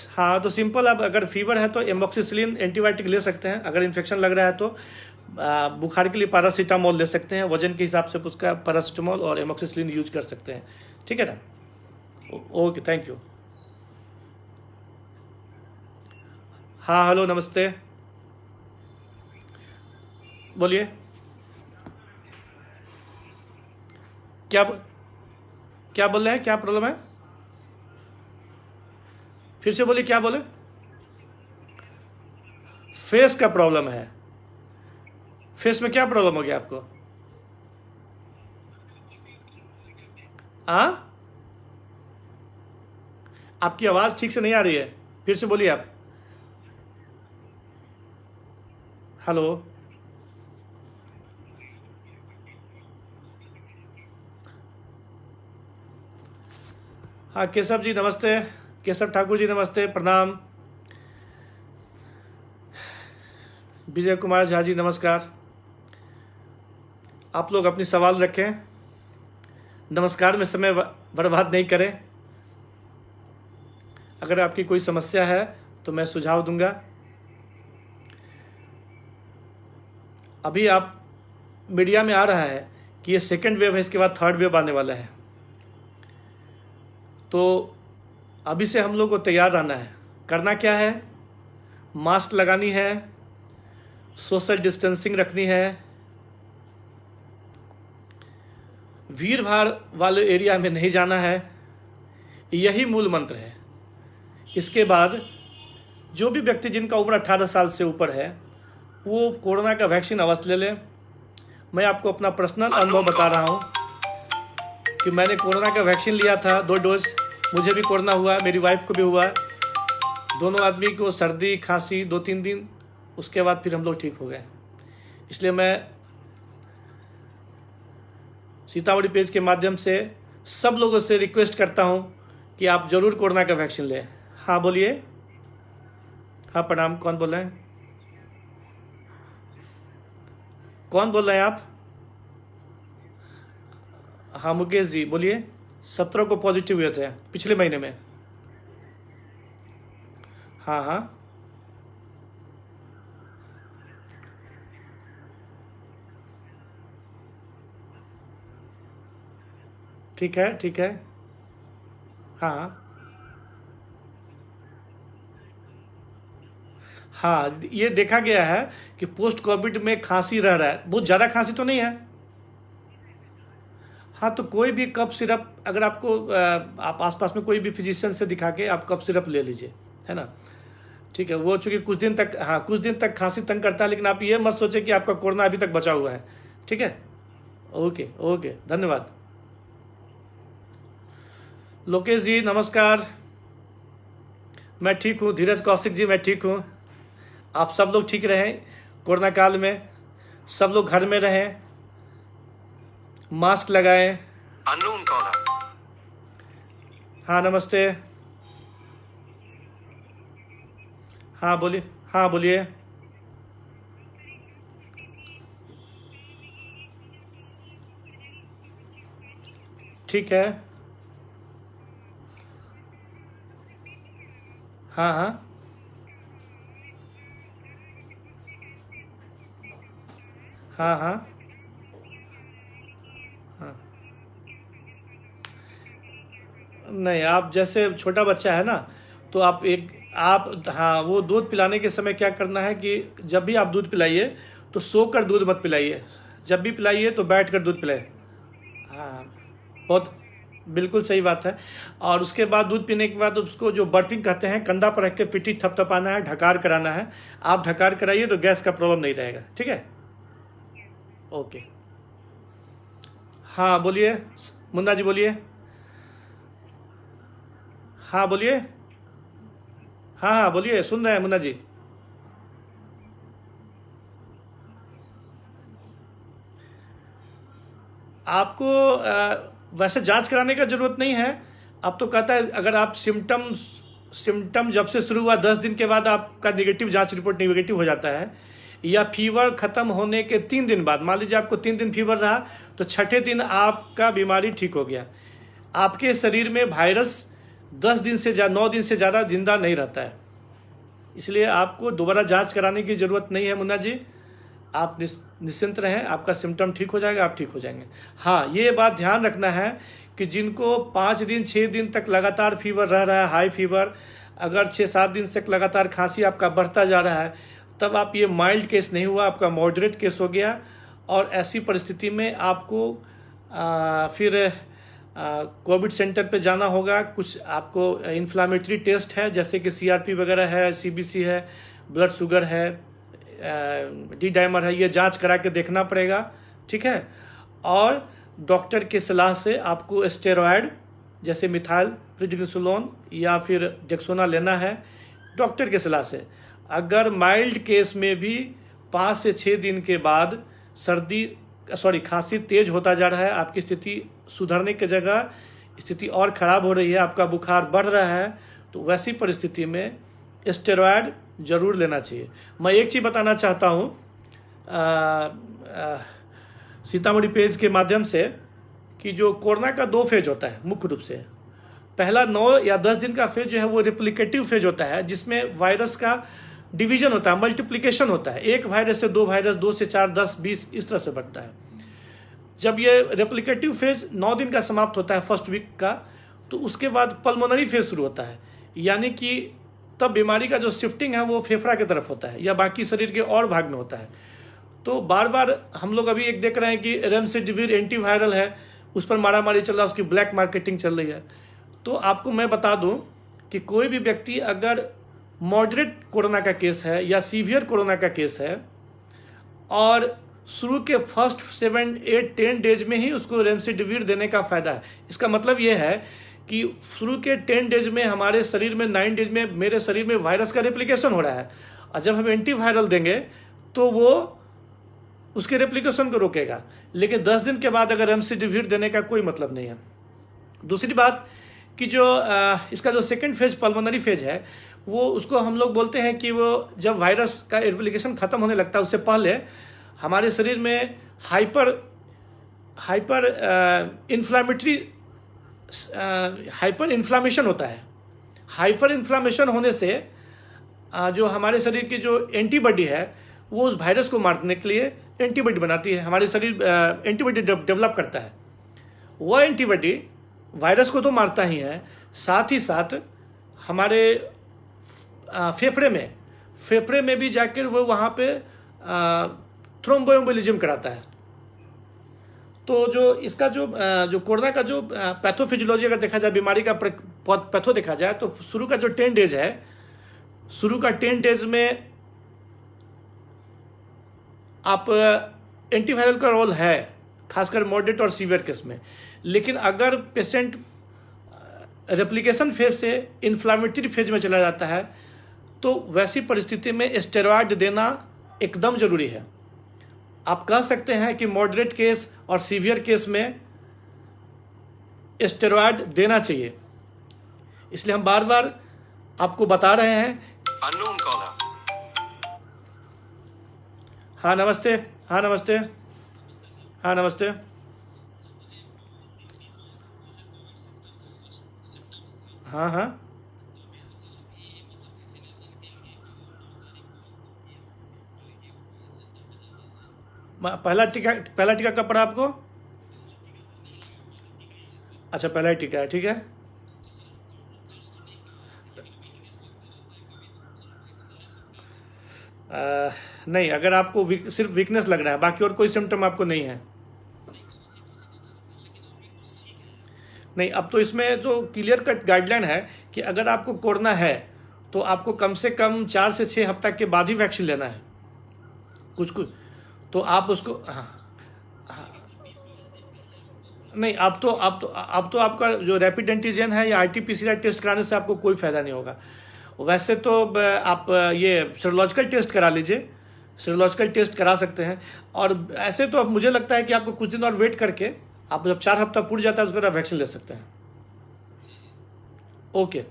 Speaker 1: हाँ तो सिंपल, आप अगर फीवर है तो एमोक्सिसिलिन एंटीबायोटिक ले सकते हैं, अगर इन्फेक्शन लग रहा है तो बुखार के लिए पैरासीटामोल ले सकते हैं, वजन के हिसाब से उसका पैरासीटामोल और एमोक्सिसिलिन यूज कर सकते हैं, ठीक है ना। Okay, thank you. हाँ हेलो नमस्ते, बोलिए। क्या क्या बोल रहे हैं, क्या प्रॉब्लम है, फिर से बोलिए, क्या बोले। फेस का प्रॉब्लम है, फेस में क्या प्रॉब्लम हो गया आपको। आ आपकी आवाज़ ठीक से नहीं आ रही है, फिर से बोलिए आप। हेलो। हाँ केशव जी नमस्ते, केशव ठाकुर जी नमस्ते, प्रणाम। विजय कुमार झा जी नमस्कार। आप लोग अपनी सवाल रखें, नमस्कार में समय बर्बाद नहीं करें। अगर आपकी कोई समस्या है तो मैं सुझाव दूंगा। अभी आप मीडिया में आ रहा है कि ये सेकंड वेव है, इसके बाद थर्ड वेव आने वाला है, तो अभी से हम लोग को तैयार रहना है। करना क्या है, मास्क लगानी है, सोशल डिस्टेंसिंग रखनी है, भीड़ भाड़ वाले एरिया में नहीं जाना है, यही मूल मंत्र है। इसके बाद जो भी व्यक्ति जिनका उम्र 18 साल से ऊपर है वो कोरोना का वैक्सीन अवश्य ले लें। मैं आपको अपना पर्सनल अनुभव बता रहा हूँ कि मैंने कोरोना का वैक्सीन लिया था 2 डोज, मुझे भी कोरोना हुआ, मेरी वाइफ को भी हुआ, दोनों आदमी को सर्दी खांसी 2-3 दिन, उसके बाद फिर हम लोग ठीक हो गए। इसलिए मैं सीतामढ़ी पेज के माध्यम से सब लोगों से रिक्वेस्ट करता हूं कि आप ज़रूर कोरोना का वैक्सीन लें। हाँ बोलिए। हाँ प्रणाम, कौन बोल रहे हैं, कौन बोल रहे हैं आप। हाँ मुकेश जी बोलिए। 17 को पॉजिटिव हुए थे पिछले महीने में। हाँ हाँ ठीक है ठीक है। हाँ हाँ, ये देखा गया है कि पोस्ट कोविड में खांसी रह रहा है, बहुत ज़्यादा खांसी तो नहीं है। हाँ तो कोई भी कफ सिरप, अगर आपको आप आसपास में कोई भी फिजिशियन से दिखा के आप कफ सिरप ले लीजिए, है ना, ठीक है। वो चूँकि कुछ दिन तक, हाँ कुछ दिन तक खांसी तंग करता है, लेकिन आप ये मत सोचें कि आपका कोरोना अभी तक बचा हुआ है, ठीक है। ओके ओके, धन्यवाद। लोकेश जी नमस्कार, मैं ठीक हूँ। धीरज कौशिक जी मैं ठीक हूँ। आप सब लोग ठीक रहें, कोरोना काल में सब लोग घर में रहें, मास्क लगाएं।
Speaker 2: Unknown caller.
Speaker 1: हाँ नमस्ते। हाँ बोलिए। हाँ बोलिए। ठीक है। हाँ हाँ हाँ हाँ हाँ। नहीं, आप जैसे छोटा बच्चा है ना, तो आप हाँ, वो दूध पिलाने के समय क्या करना है कि जब भी आप दूध पिलाइए तो सोकर दूध मत पिलाइए। जब भी पिलाइए तो बैठ कर दूध पिलाइए। हाँ, बहुत बिल्कुल सही बात है। और उसके बाद दूध पीने के बाद उसको जो बर्पिंग कहते हैं, कंधा पर रख के पिट्ठी थपथपाना है, ढकार कराना है। आप ढकार कराइए तो गैस का प्रॉब्लम नहीं रहेगा। ठीक है, ओके। हाँ बोलिए मुन्ना जी, बोलिए। हाँ बोलिए। हाँ हाँ बोलिए, सुन रहे हैं मुन्ना जी। आपको वैसे जांच कराने का ज़रूरत नहीं है। अब तो कहता है अगर आप सिम्टम जब से शुरू हुआ 10 दिन के बाद आपका नेगेटिव जांच रिपोर्ट नेगेटिव हो जाता है, या फीवर ख़त्म होने के 3 दिन बाद, मान लीजिए आपको 3 दिन फीवर रहा तो छठे दिन आपका बीमारी ठीक हो गया। आपके शरीर में वायरस 9 दिन से ज़्यादा जिंदा नहीं रहता है। इसलिए आपको दोबारा जांच कराने की ज़रूरत नहीं है मुन्ना जी। आप निश्चिंत रहें, आपका सिम्टम ठीक हो जाएगा, आप ठीक हो जाएंगे। हाँ, ये बात ध्यान रखना है कि जिनको 5 दिन 6 दिन तक लगातार फीवर रह रहा है, हाई फीवर, अगर 6-7 दिन तक लगातार खांसी आपका बढ़ता जा रहा है, तब आप ये माइल्ड केस नहीं हुआ, आपका मॉडरेट केस हो गया। और ऐसी परिस्थिति में आपको फिर कोविड सेंटर पे जाना होगा। कुछ आपको इन्फ्लामेटरी टेस्ट है, जैसे कि CRP वगैरह है, CBC है, ब्लड शुगर है, डी डाइमर है, ये जांच करा के देखना पड़ेगा। ठीक है, और डॉक्टर की सलाह से आपको स्टेरॉयड जैसे मिथाइल प्रिडनिसोलोन या फिर डेक्सोना लेना है, डॉक्टर की सलाह से। अगर माइल्ड केस में भी 5 से 6 दिन के बाद खांसी तेज होता जा रहा है, आपकी स्थिति सुधरने की जगह स्थिति और ख़राब हो रही है, आपका बुखार बढ़ रहा है, तो वैसी परिस्थिति में स्टेरॉयड ज़रूर लेना चाहिए। मैं एक चीज़ बताना चाहता हूँ सीतामढ़ी पेज के माध्यम से, कि जो कोरोना का 2 फेज होता है मुख्य रूप से। पहला 9 या 10 दिन का फेज जो है वो रेप्लिकेटिव फेज होता है, जिसमें वायरस का डिवीजन होता है, मल्टीप्लिकेशन होता है। एक वायरस से 2 वायरस, 2 से 4, 10, 20 इस तरह से बढ़ता है। जब ये रेप्लिकेटिव फेज 9 दिन का समाप्त होता है, फर्स्ट वीक का, तो उसके बाद पल्मोनरी फेज शुरू होता है। यानी कि तब बीमारी का जो शिफ्टिंग है वो फेफड़ा की तरफ होता है या बाकी शरीर के और भाग में होता है। तो बार बार हम लोग अभी एक देख रहे हैं कि रेमडेसिविर एंटीवायरल है, उस पर मारामारी चल रहा है, उसकी ब्लैक मार्केटिंग चल रही है। तो आपको मैं बता दूं कि कोई भी व्यक्ति अगर मॉडरेट कोरोना का केस है या सीवियर कोरोना का केस है, और शुरू के फर्स्ट 7, 8, 10 डेज में ही उसको रेमडेसिविर देने का फ़ायदा है। इसका मतलब ये है कि शुरू के 10 डेज में हमारे शरीर में, 9 डेज में मेरे शरीर में वायरस का रेप्लिकेशन हो रहा है, और जब हम एंटीवायरल देंगे तो वो उसके रेप्लिकेशन को रोकेगा। लेकिन 10 दिन के बाद अगर रेमडेसिविर देने का कोई मतलब नहीं है। दूसरी बात कि जो इसका जो सेकंड फेज पल्मोनरी फेज है, वो उसको हम लोग बोलते हैं कि वो जब वायरस का रेप्लिकेशन ख़त्म होने लगता है, उससे पहले हमारे शरीर में हाइपर इन्फ्लामेशन होता है। हाइपर इन्फ्लामेशन होने से जो हमारे शरीर की जो एंटीबॉडी है वो उस वायरस को मारने के लिए एंटीबॉडी बनाती है। हमारे शरीर एंटीबॉडी डेवलप करता है। वह एंटीबॉडी वायरस को तो मारता ही है, साथ ही साथ हमारे फेफड़े में भी जाकर वो वहाँ पे थ्रोम्बोएम्बोलिज्म कराता है। तो जो इसका जो कोरोना का जो पैथोफिजियोलॉजी अगर देखा जाए, बीमारी का पैथो देखा जाए, तो शुरू का जो 10 डेज है, शुरू का 10 डेज में आप एंटीवायरल का रोल है, खासकर मॉडरेट और सीवियर केस में। लेकिन अगर पेशेंट रेप्लिकेशन फेज से इन्फ्लामेटरी फेज में चला जाता है, तो वैसी परिस्थिति में स्टेरॉयड देना एकदम जरूरी है। आप कह सकते हैं कि मॉडरेट केस और सीवियर केस में स्टेरॉयड देना चाहिए। इसलिए हम बार बार आपको बता रहे हैं।
Speaker 2: Unknown caller.
Speaker 1: हाँ नमस्ते, हाँ नमस्ते, हाँ नमस्ते। हाँ हाँ पहला टीका कब पड़ा आपको? अच्छा पहला ही टीका है, ठीक है। नहीं, अगर आपको सिर्फ वीकनेस लग रहा है, बाकी और कोई सिम्टम आपको नहीं है। नहीं, अब तो इसमें जो क्लियर कट गाइडलाइन है कि अगर आपको कोरोना है तो आपको कम से कम 4 से 6 हफ्ता के बाद ही वैक्सीन लेना है। कुछ तो आप उसको नहीं, अब तो आपका जो रैपिड एंटीजन है या RT-PCR टेस्ट कराने से आपको कोई फायदा नहीं होगा। वैसे तो आप ये सीरोलॉजिकल टेस्ट करा लीजिए, सीरोलॉजिकल टेस्ट करा सकते हैं। और ऐसे तो अब मुझे लगता है कि आपको कुछ दिन और वेट करके आप जब 4 हफ्ता पूरी जाता है उसके बाद वैक्सीन ले सकते हैं। ओके,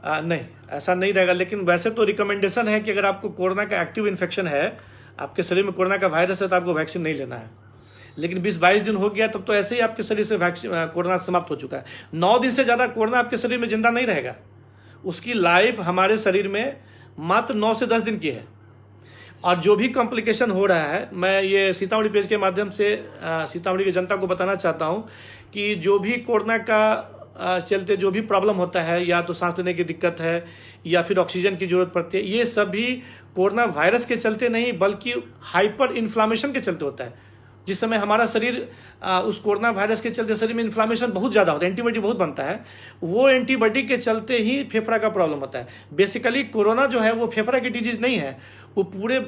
Speaker 1: नहीं ऐसा नहीं रहेगा, लेकिन वैसे तो रिकमेंडेशन है कि अगर आपको कोरोना का एक्टिव इन्फेक्शन है, आपके शरीर में कोरोना का वायरस है, तो आपको वैक्सीन नहीं लेना है। लेकिन 20-22 दिन हो गया तब तो ऐसे ही आपके शरीर से कोरोना समाप्त हो चुका है। 9 दिन से ज़्यादा कोरोना आपके शरीर में जिंदा नहीं रहेगा। उसकी लाइफ हमारे शरीर में मात्र 9 से 10 दिन की है। और जो भी कॉम्प्लिकेशन हो रहा है, मैं ये सीतामढ़ी पेज के माध्यम से सीतामढ़ी की जनता को बताना चाहता हूँ कि जो भी कोरोना का चलते जो भी प्रॉब्लम होता है, या तो सांस लेने की दिक्कत है या फिर ऑक्सीजन की जरूरत पड़ती है, ये सभी कोरोना वायरस के चलते नहीं बल्कि हाइपर इन्फ्लामेशन के चलते होता है। जिस समय हमारा शरीर उस कोरोना वायरस के चलते शरीर में इन्फ्लामेशन बहुत ज़्यादा होता है, एंटीबॉडी बहुत बनता है, वो एंटीबॉडी के चलते ही फेफड़ा का प्रॉब्लम होता है। बेसिकली कोरोना जो है वो फेफड़ा की डिजीज नहीं है, वो पूरे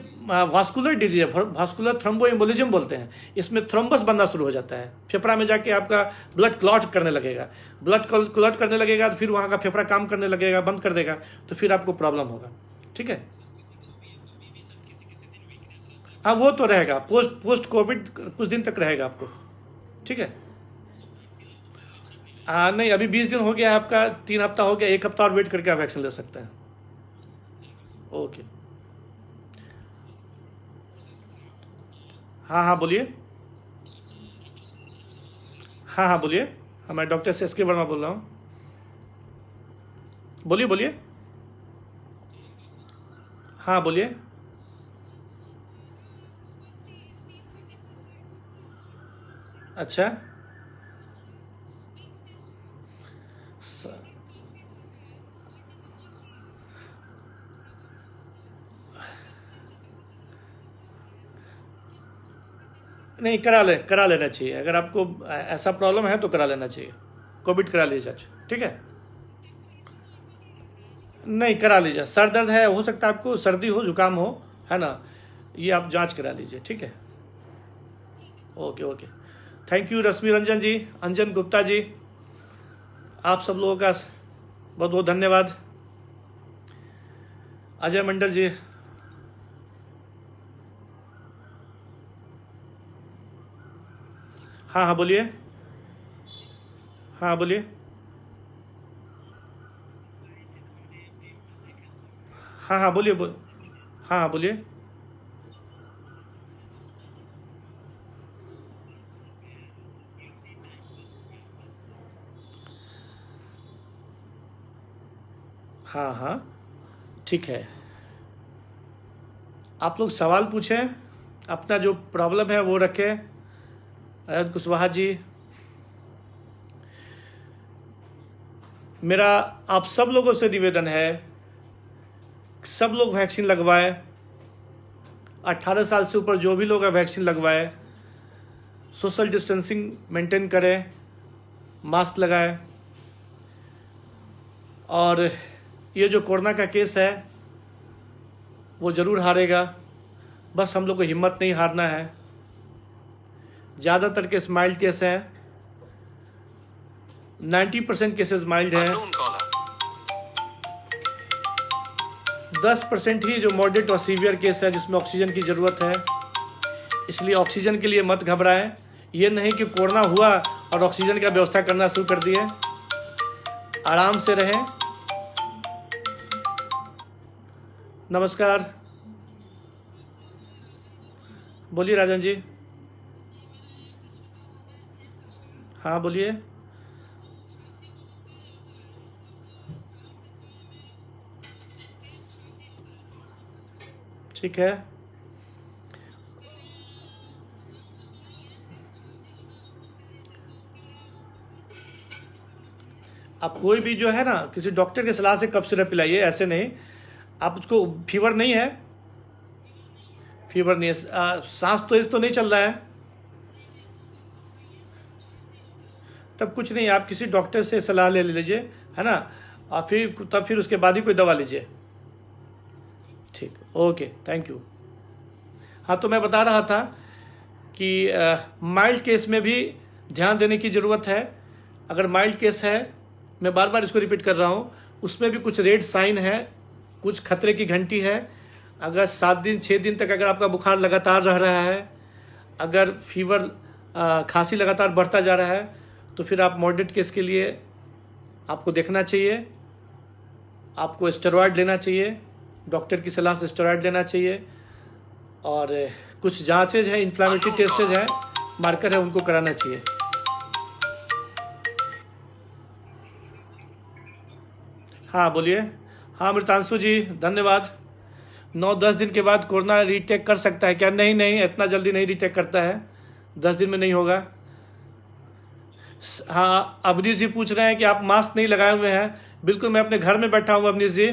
Speaker 1: वास्कुलर डिजीज है, वास्कुलर थ्रोम्बोएम्बोलिज्म बोलते हैं। इसमें थ्रोम्बस बनना शुरू हो जाता है, फेफड़ा में जाके आपका ब्लड क्लॉट करने लगेगा, ब्लड क्लॉट करने लगेगा तो फिर वहाँ का फेफड़ा काम करने लगेगा, बंद कर देगा, तो फिर आपको प्रॉब्लम होगा। ठीक है, हाँ वो तो रहेगा, पोस्ट कोविड कुछ दिन तक रहेगा आपको। ठीक है, नहीं अभी 20 दिन हो गया है आपका, 3 हफ्ता हो गया, 1 हफ्ता और वेट करके आप वैक्सीन ले सकते हैं। ओके, हाँ हाँ बोलिए, हाँ हाँ बोलिए, हाँ मैं डॉक्टर SK वर्मा बोल रहा हूँ, बोलिए बोलिए, हाँ बोलिए। अच्छा, नहीं करा लेना चाहिए। अगर आपको ऐसा प्रॉब्लम है तो करा लेना चाहिए, कोविड करा लीजिए। ठीक है, नहीं करा लीजिए, सर दर्द है, हो सकता है आपको सर्दी हो, जुकाम हो, है ना, ये आप जांच करा लीजिए। ठीक है, ओके ओके, थैंक यू रश्मि रंजन जी, अंजन गुप्ता जी, आप सब लोगों का बहुत बहुत धन्यवाद। अजय मंडल जी, हाँ हाँ बोलिए, हाँ बोलिए, हाँ हाँ बोलिए हाँ हाँ बोलिए। हाँ हाँ ठीक है, आप लोग सवाल पूछें, अपना जो प्रॉब्लम है वो रखें। अयन कुशवाहा जी, मेरा आप सब लोगों से निवेदन है, सब लोग वैक्सीन लगवाएं। 18 साल से ऊपर जो भी लोग हैं वैक्सीन लगवाएं, सोशल डिस्टेंसिंग मेंटेन करें, मास्क लगाएं, और ये जो कोरोना का केस है वो ज़रूर हारेगा। बस हम लोग को हिम्मत नहीं हारना है। ज़्यादातर केस माइल्ड केस हैं, 90% केसेस माइल्ड हैं।
Speaker 2: Unknown caller.
Speaker 1: 10% ही जो मॉडरेट और सीवियर केस है जिसमें ऑक्सीजन की ज़रूरत है, इसलिए ऑक्सीजन के लिए मत घबराएं। ये नहीं कि कोरोना हुआ और ऑक्सीजन का व्यवस्था करना शुरू कर दिए। आराम से रहें। नमस्कार, बोलिए राजन जी। हाँ बोलिए। ठीक है, आप कोई भी जो है ना किसी डॉक्टर की सलाह से कफ सिरप पिलाइए, ऐसे नहीं। आप उसको फीवर नहीं है, फीवर नहीं है, सांस तो इस तो नहीं चल रहा है, तब कुछ नहीं, आप किसी डॉक्टर से सलाह ले लीजिए, है ना, और फिर उसके बाद ही कोई दवा लीजिए। ठीक, ओके, थैंक यू। हाँ, तो मैं बता रहा था कि माइल्ड केस में भी ध्यान देने की ज़रूरत है। अगर माइल्ड केस है, मैं बार बार इसको रिपीट कर रहा हूँ, उसमें भी कुछ रेड साइन है, कुछ खतरे की घंटी है। अगर 7 दिन 6 दिन तक अगर आपका बुखार लगातार रह रहा है, अगर फीवर खांसी लगातार बढ़ता जा रहा है, तो फिर आप मॉडरेट केस के लिए आपको देखना चाहिए, आपको स्टेरॉयड लेना चाहिए, डॉक्टर की सलाह से स्टेरॉयड लेना चाहिए, और कुछ जांचेज हैं, इन्फ्लामेटरी टेस्टेज हैं, मार्कर है, उनको कराना चाहिए। हाँ बोलिए। हाँ मृतांशु जी, धन्यवाद। 9-10 दिन के बाद कोरोना रीटेक कर सकता है क्या? नहीं नहीं, इतना जल्दी नहीं रीटेक करता है, 10 दिन में नहीं होगा। हाँ, अवनीश जी पूछ रहे हैं कि आप मास्क नहीं लगाए हुए हैं। बिल्कुल, मैं अपने घर में बैठा हूँ अवनीश जी,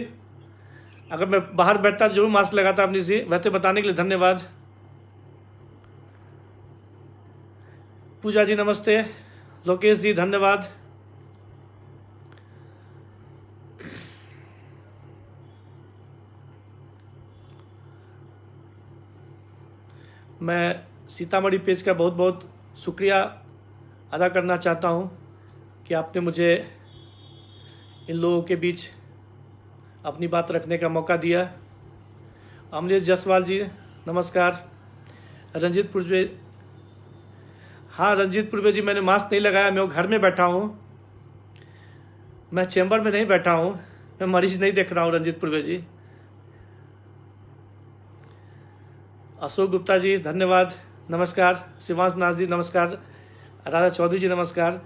Speaker 1: अगर मैं बाहर बैठता तो जरूर मास्क लगाता अवनीश जी। वैसे बताने के लिए धन्यवाद। पूजा जी नमस्ते, लोकेश जी धन्यवाद। मैं सीतामढ़ी पेज का बहुत बहुत शुक्रिया अदा करना चाहता हूं कि आपने मुझे इन लोगों के बीच अपनी बात रखने का मौका दिया। अमरीश जायसवाल जी नमस्कार। रंजीत पुरवे, हाँ रंजीत पुरवे जी, मैंने मास्क नहीं लगाया, मैं घर में बैठा हूँ, मैं चैम्बर में नहीं बैठा हूँ, मैं मरीज नहीं देख रहा हूँ रंजीत पुरवे जी। अशोक गुप्ता जी धन्यवाद, नमस्कार। शिवांश नाथ जी नमस्कार। राधा चौधरी जी नमस्कार।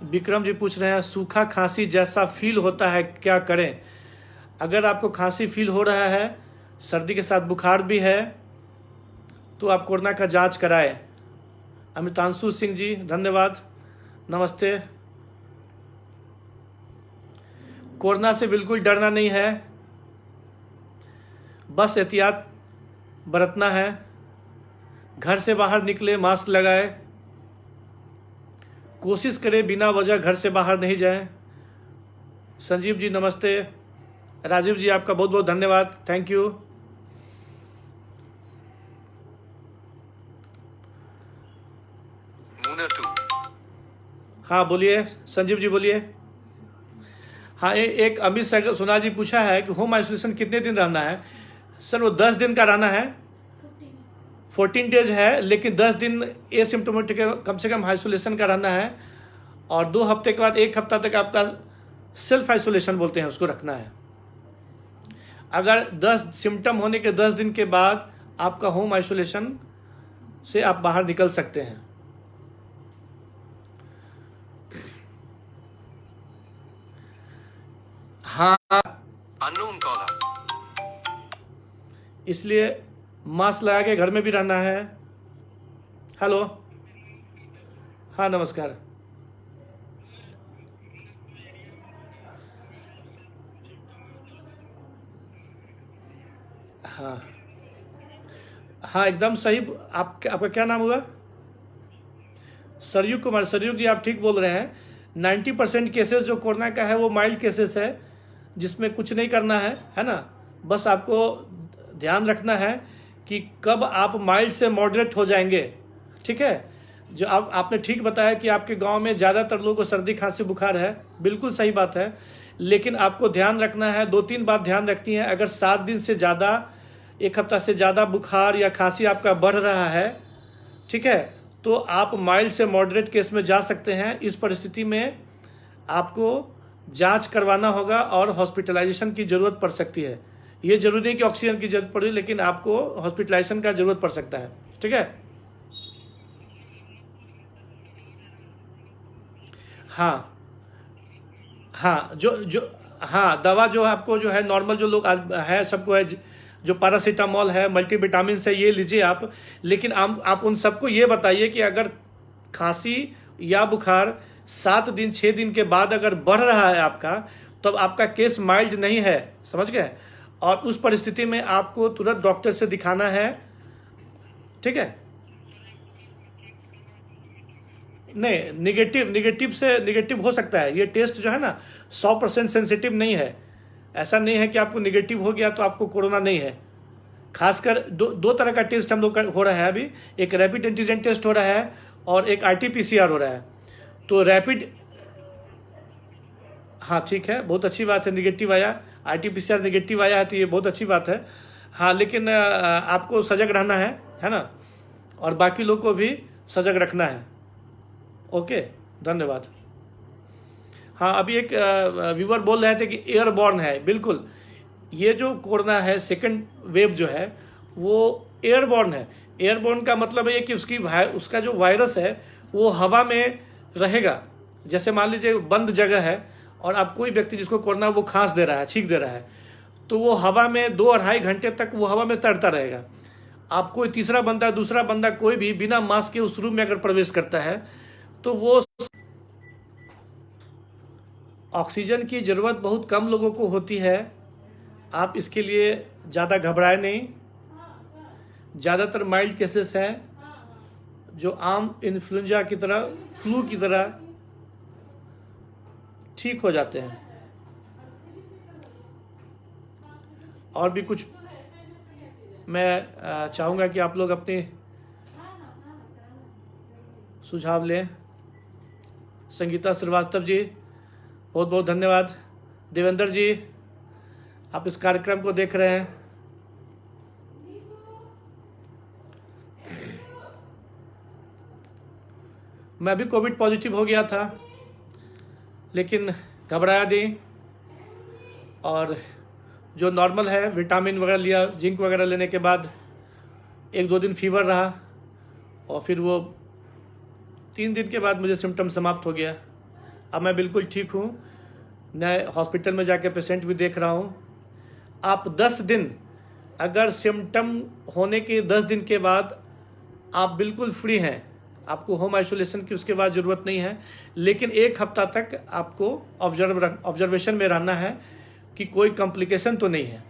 Speaker 1: विक्रम जी पूछ रहे हैं सूखा खांसी जैसा फील होता है, क्या करें? अगर आपको खांसी फील हो रहा है, सर्दी के साथ बुखार भी है, तो आप कोरोना का जांच कराएं। अमितांशु सिंह जी धन्यवाद, नमस्ते। कोरोना से बिल्कुल डरना नहीं है, बस एहतियात बरतना है। घर से बाहर निकले मास्क लगाए, कोशिश करें बिना वजह घर से बाहर नहीं जाएं। संजीव जी नमस्ते। राजीव जी आपका बहुत बहुत धन्यवाद, थैंक यू।
Speaker 2: Muna 2.
Speaker 1: हाँ बोलिए संजीव जी बोलिए। हाँ, एक अमित सोना जी पूछा है कि होम आइसोलेशन कितने दिन रहना है? सर वो 10 दिन का रहना है, 14 डेज है, लेकिन 10 दिन एसिम्प्टोमेटिक कम से कम आइसोलेशन का रहना है, और 2 हफ्ते के बाद 1 हफ्ता तक आपका सेल्फ आइसोलेशन बोलते हैं उसको रखना है। अगर 10 सिम्टम होने के 10 दिन के बाद आपका होम आइसोलेशन से आप बाहर निकल सकते हैं। हाँ,
Speaker 2: Unknown caller.
Speaker 1: इसलिए मास्क लगा के घर में भी रहना है। हेलो, हाँ नमस्कार। हाँ हाँ एकदम सही। आपका क्या नाम हुआ? सरयू कुमार। सरयू जी आप ठीक बोल रहे हैं। 90% केसेस जो कोरोना का है वो माइल्ड केसेस है, जिसमें कुछ नहीं करना है ना। बस आपको ध्यान रखना है कि कब आप माइल्ड से मॉडरेट हो जाएंगे। ठीक है, जो आपने ठीक बताया कि आपके गांव में ज़्यादातर लोगों को सर्दी खांसी बुखार है, बिल्कुल सही बात है। लेकिन आपको ध्यान रखना है, 2-3 बात ध्यान रखनी है। अगर 7 दिन से ज़्यादा, 1 हफ्ता से ज़्यादा बुखार या खांसी आपका बढ़ रहा है, ठीक है, तो आप माइल्ड से मॉडरेट केस में जा सकते हैं। इस परिस्थिति में आपको जांच करवाना होगा और हॉस्पिटलाइजेशन की ज़रूरत पड़ सकती है। ये जरूरी नहीं कि ऑक्सीजन की जरूरत पड़े, लेकिन आपको हॉस्पिटलाइजेशन का ज़रूरत पड़ सकता है, ठीक है। हाँ हाँ, हाँ, दवा जो आपको जो है नॉर्मल जो लोग आज है सबको है, जो पैरासीटामॉल है, मल्टीविटामिन है, ये लीजिए आप। लेकिन आप उन सबको ये बताइए कि अगर खांसी या बुखार 7 दिन 6 दिन के बाद अगर बढ़ रहा है आपका, तो आपका केस माइल्ड नहीं है, समझ गए। और उस परिस्थिति में आपको तुरंत डॉक्टर से दिखाना है, ठीक है। नहीं, निगेटिव हो सकता है। ये टेस्ट जो है ना 100% सेंसिटिव नहीं है। ऐसा नहीं है कि आपको निगेटिव हो गया तो आपको कोरोना नहीं है। खासकर दो तरह का टेस्ट हम लोग हो रहा है अभी। एक रैपिड एंटीजन टेस्ट हो रहा है और एक RT-PCR हो रहा है। तो रैपिड, हाँ ठीक है, बहुत अच्छी बात है, निगेटिव आया। RT-PCR निगेटिव आया है तो ये बहुत अच्छी बात है। हाँ, लेकिन आपको सजग रहना है ना, और बाकी लोग को भी सजग रखना है। ओके, धन्यवाद। हाँ, अभी एक व्यूअर बोल रहे थे कि एयरबॉर्न है। बिल्कुल, ये जो कोरोना है सेकंड वेव जो है वो एयरबॉर्न है। एयरबॉर्न का मतलब है कि उसका जो वायरस है वो हवा में रहेगा। जैसे मान लीजिए बंद जगह है और आप कोई व्यक्ति जिसको कोरोना वो खांस दे रहा है, छींक दे रहा है, तो वो हवा में 2-2.5 घंटे तक वो हवा में तैरता रहेगा। आप कोई तीसरा बंदा, दूसरा बंदा, कोई भी बिना मास्क के उस रूम में अगर प्रवेश करता है तो वो ऑक्सीजन की ज़रूरत बहुत कम लोगों को होती है। आप इसके लिए ज़्यादा घबराए नहीं। ज़्यादातर माइल्ड केसेस हैं जो आम इन्फ्लुएंजा की तरह, फ्लू की तरह ठीक हो जाते हैं। और भी कुछ मैं चाहूँगा कि आप लोग अपने सुझाव लें। संगीता श्रीवास्तव जी, बहुत बहुत धन्यवाद। देवेंद्र जी, आप इस कार्यक्रम को देख रहे हैं। मैं भी कोविड पॉजिटिव हो गया था, लेकिन घबराया नहीं, और जो नॉर्मल है विटामिन वगैरह लिया, जिंक वगैरह लेने के बाद 1-2 दिन फीवर रहा, और फिर वो 3 दिन के बाद मुझे सिम्टम समाप्त हो गया। अब मैं बिल्कुल ठीक हूँ। मैं हॉस्पिटल में जाकर पेशेंट भी देख रहा हूँ। आप 10 दिन, अगर सिम्टम होने के 10 दिन के बाद आप बिल्कुल फ्री हैं, आपको होम आइसोलेशन की उसके बाद ज़रूरत नहीं है, लेकिन 1 हफ्ता तक आपको ऑब्जर्वेशन में रहना है कि कोई कॉम्प्लिकेशन तो नहीं है।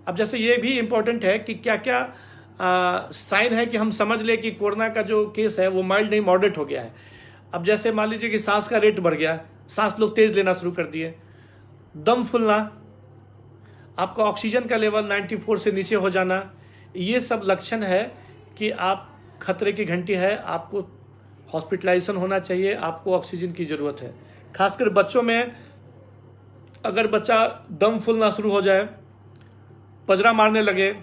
Speaker 1: अब जैसे ये भी इम्पोर्टेंट है कि क्या क्या साइन है कि हम समझ लें कि कोरोना का जो केस है वो माइल्ड नहीं मॉडरेट हो गया है। अब जैसे मान लीजिए कि सांस का रेट बढ़ गया, सांस लोग तेज़ लेना शुरू कर दिए, दम फूलना, आपका ऑक्सीजन का लेवल 94 से नीचे हो जाना, ये सब लक्षण है कि आप खतरे की घंटी है, आपको हॉस्पिटलाइजेशन होना चाहिए, आपको ऑक्सीजन की ज़रूरत है। खासकर बच्चों में अगर बच्चा दम फूलना शुरू हो जाए, पजरा मारने लगे,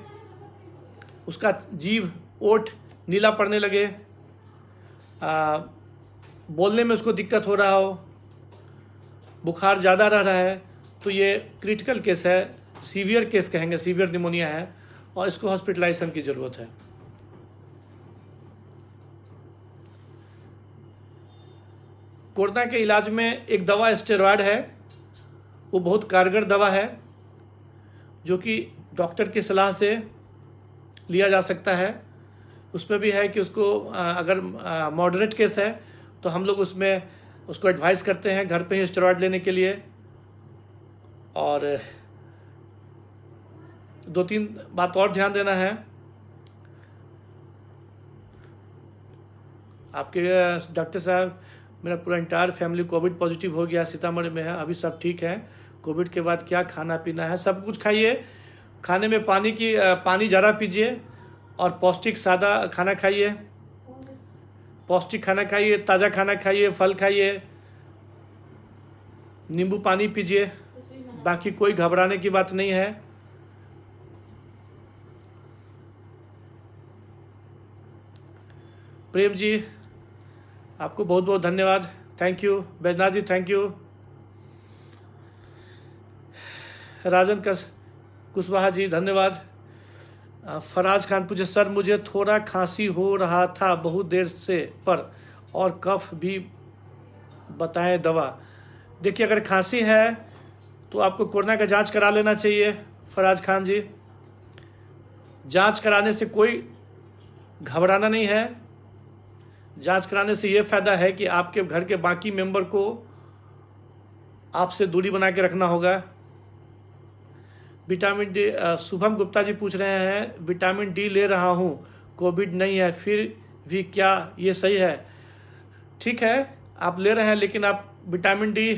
Speaker 1: उसका जीभ, ओठ नीला पड़ने लगे, बोलने में उसको दिक्कत हो रहा हो, बुखार ज़्यादा रह रहा है, तो ये क्रिटिकल केस है, सीवियर केस कहेंगे, सीवियर निमोनिया है, और इसको हॉस्पिटलाइजेशन की ज़रूरत है। कोरोना के इलाज में एक दवा स्टेरॉयड है, वो बहुत कारगर दवा है, जो कि डॉक्टर की सलाह से लिया जा सकता है। उसमें भी है कि उसको अगर मॉडरेट केस है तो हम लोग उसमें उसको एडवाइस करते हैं घर पे ही स्टेरॉयड लेने के लिए। और 2-3 बात और ध्यान देना है। आपके डॉक्टर साहब, मेरा पूरा इंटायर फैमिली कोविड पॉजिटिव हो गया, सीतामढ़ी में है, अभी सब ठीक है। कोविड के बाद क्या खाना पीना है, सब कुछ खाइए, खाने में पानी ज़्यादा पीजिए, और पौष्टिक सादा खाना खाइए, पौष्टिक खाना खाइए, ताज़ा खाना खाइए, फल खाइए, नींबू पानी पीजिए, बाकी कोई घबराने की बात नहीं है। प्रेम जी आपको बहुत बहुत धन्यवाद, thank you. Baijnath ji thank you. Rajan Kushwaha ji धन्यवाद। फराज खान पूछे सर मुझे थोड़ा खांसी हो रहा था बहुत देर से पर और कफ भी बताएं दवा। देखिए अगर खांसी है तो आपको कोरोना का जांच करा लेना चाहिए फराज खान जी। जांच कराने से कोई घबराना नहीं है। जांच कराने से ये फ़ायदा है कि आपके घर के बाकी मेंबर को आपसे दूरी बना के रखना होगा। विटामिन डी शुभम गुप्ता जी पूछ रहे हैं विटामिन डी ले रहा हूँ कोविड नहीं है फिर भी क्या ये सही है? ठीक है आप ले रहे हैं, लेकिन आप विटामिन डी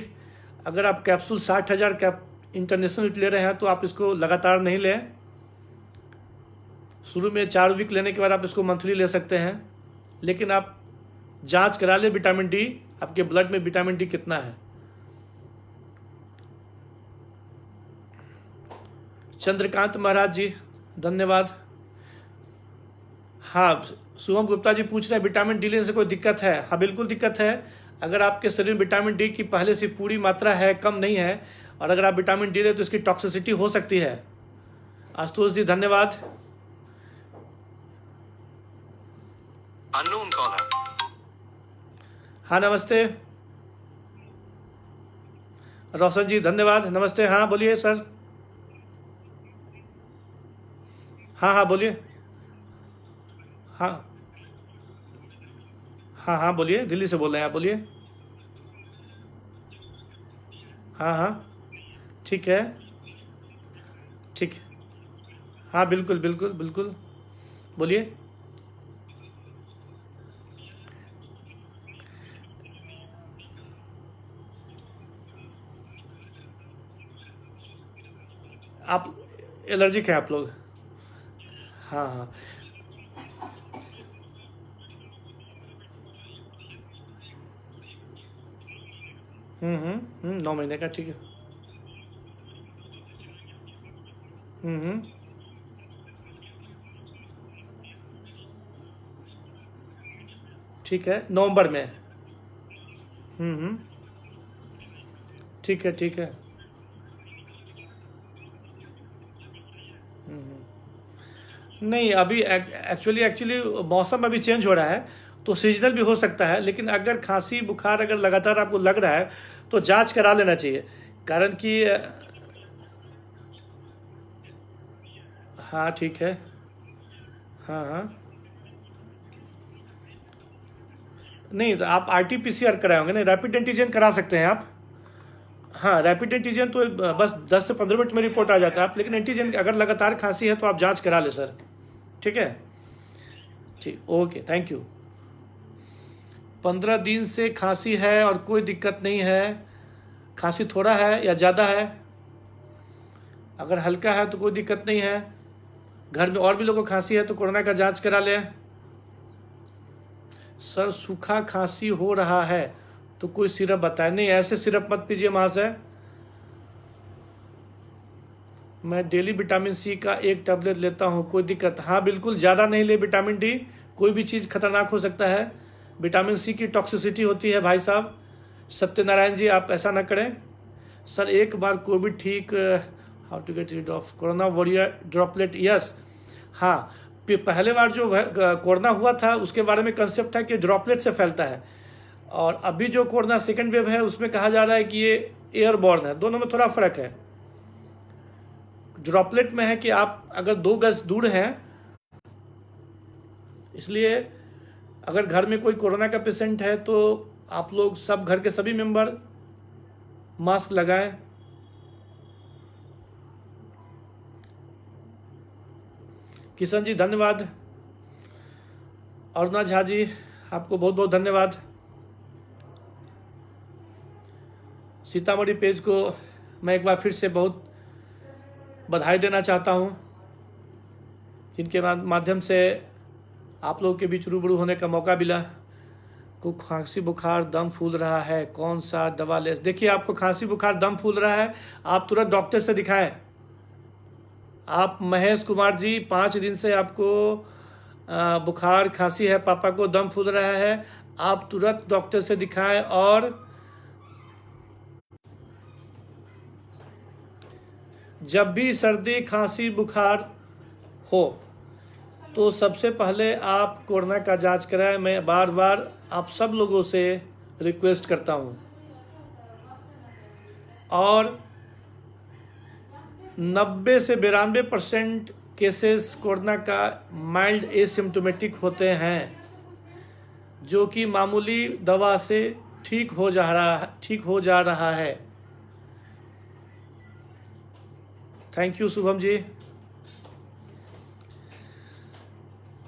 Speaker 1: अगर आप कैप्सूल 60,000 इंटरनेशनल ले रहे हैं तो आप इसको लगातार नहीं लें। शुरू में 4 वीक लेने के बाद आप इसको मंथली ले सकते हैं, लेकिन आप जांच करा लें विटामिन डी, आपके ब्लड में विटामिन डी कितना है। चंद्रकांत महाराज जी धन्यवाद। हाँ शुभम गुप्ता जी पूछ रहे हैं विटामिन डी लेने से कोई दिक्कत है? हाँ बिल्कुल दिक्कत है। अगर आपके शरीर में विटामिन डी की पहले से पूरी मात्रा है, कम नहीं है, और अगर आप विटामिन डी लें तो इसकी टॉक्सिसिटी हो सकती है। आशुतोष जी धन्यवाद।
Speaker 2: Unknown caller.
Speaker 1: हाँ नमस्ते। रोशन जी धन्यवाद, नमस्ते। हाँ बोलिए सर। हाँ हाँ बोलिए। हाँ हाँ हाँ बोलिए, दिल्ली से बोल रहे हैं आप, बोलिए। हाँ हाँ ठीक है, ठीक। हाँ बिल्कुल बिल्कुल बिल्कुल बोलिए। आप एलर्जिक हैं आप लोग? हाँ हाँ 9 महीने का, ठीक है। हम्म। ठीक है नवंबर में। हम्म। ठीक है ठीक है। नहीं अभी एक्चुअली मौसम अभी चेंज हो रहा है तो सीजनल भी हो सकता है, लेकिन अगर खांसी बुखार अगर लगातार आपको लग रहा है तो जांच करा लेना चाहिए, कारण कि हाँ ठीक है। हाँ हाँ नहीं तो आप RT-PCR कराए होंगे, नहीं रैपिड एंटीजन करा सकते हैं आप। हाँ रैपिड एंटीजन तो बस 10 से 15 मिनट में रिपोर्ट आ जाता है आप, लेकिन एंटीजन अगर लगातार खांसी है तो आप जांच करा ले सर, ठीक है। ठीक ओके थैंक यू। 15 दिन से खांसी है और कोई दिक्कत नहीं है? खांसी थोड़ा है या ज़्यादा है? अगर हल्का है तो कोई दिक्कत नहीं है। घर में और भी लोगों को खांसी है तो कोरोना का जांच करा लें। सर सूखा खांसी हो रहा है तो कोई सिरप बताए? नहीं ऐसे सिरप मत पीजिए महाशय। मैं डेली विटामिन सी का 1 टैबलेट लेता हूँ, कोई दिक्कत? हाँ बिल्कुल ज़्यादा नहीं ले विटामिन डी, कोई भी चीज़ खतरनाक हो सकता है। विटामिन सी की टॉक्सिसिटी होती है भाई साहब। सत्यनारायण जी आप ऐसा ना करें। सर एक बार कोविड ठीक, how to get rid of corona warrior droplet? Yes हाँ पहले बार जो कोरोना हुआ था उसके बारे में कंसेप्ट था कि ड्रॉपलेट से फैलता है, और अभी जो कोरोना सेकेंड वेव है उसमें कहा जा रहा है कि ये एयरबॉर्न है। दोनों में थोड़ा फर्क है। ड्रॉपलेट में है कि आप अगर 2 गज दूर हैं, इसलिए अगर घर में कोई कोरोना का पेशेंट है तो आप लोग सब घर के सभी मेंबर मास्क लगाएं। किशन जी धन्यवाद। अरुणा झा जी आपको बहुत बहुत धन्यवाद। सीतामढ़ी पेज को मैं एक बार फिर से बहुत बधाई देना चाहता हूं, जिनके माध्यम से आप लोगों के बीच रूबरू होने का मौका मिला। को खांसी बुखार दम फूल रहा है, कौन सा दवा ले? देखिए, आपको खांसी बुखार दम फूल रहा है, आप तुरंत डॉक्टर से दिखाएं। आप महेश कुमार जी, 5 दिन से आपको बुखार खांसी है, पापा को दम फूल रहा है, आप तुरंत डॉक्टर से दिखाएं। और जब भी सर्दी खांसी बुखार हो तो सबसे पहले आप कोरोना का जांच कराएं। मैं बार बार आप सब लोगों से रिक्वेस्ट करता हूं। और 90 से 92% केसेस कोरोना का माइल्ड एसिम्टोमेटिक होते हैं, जो कि मामूली दवा से ठीक हो जा रहा है। Thank you Shubham ji.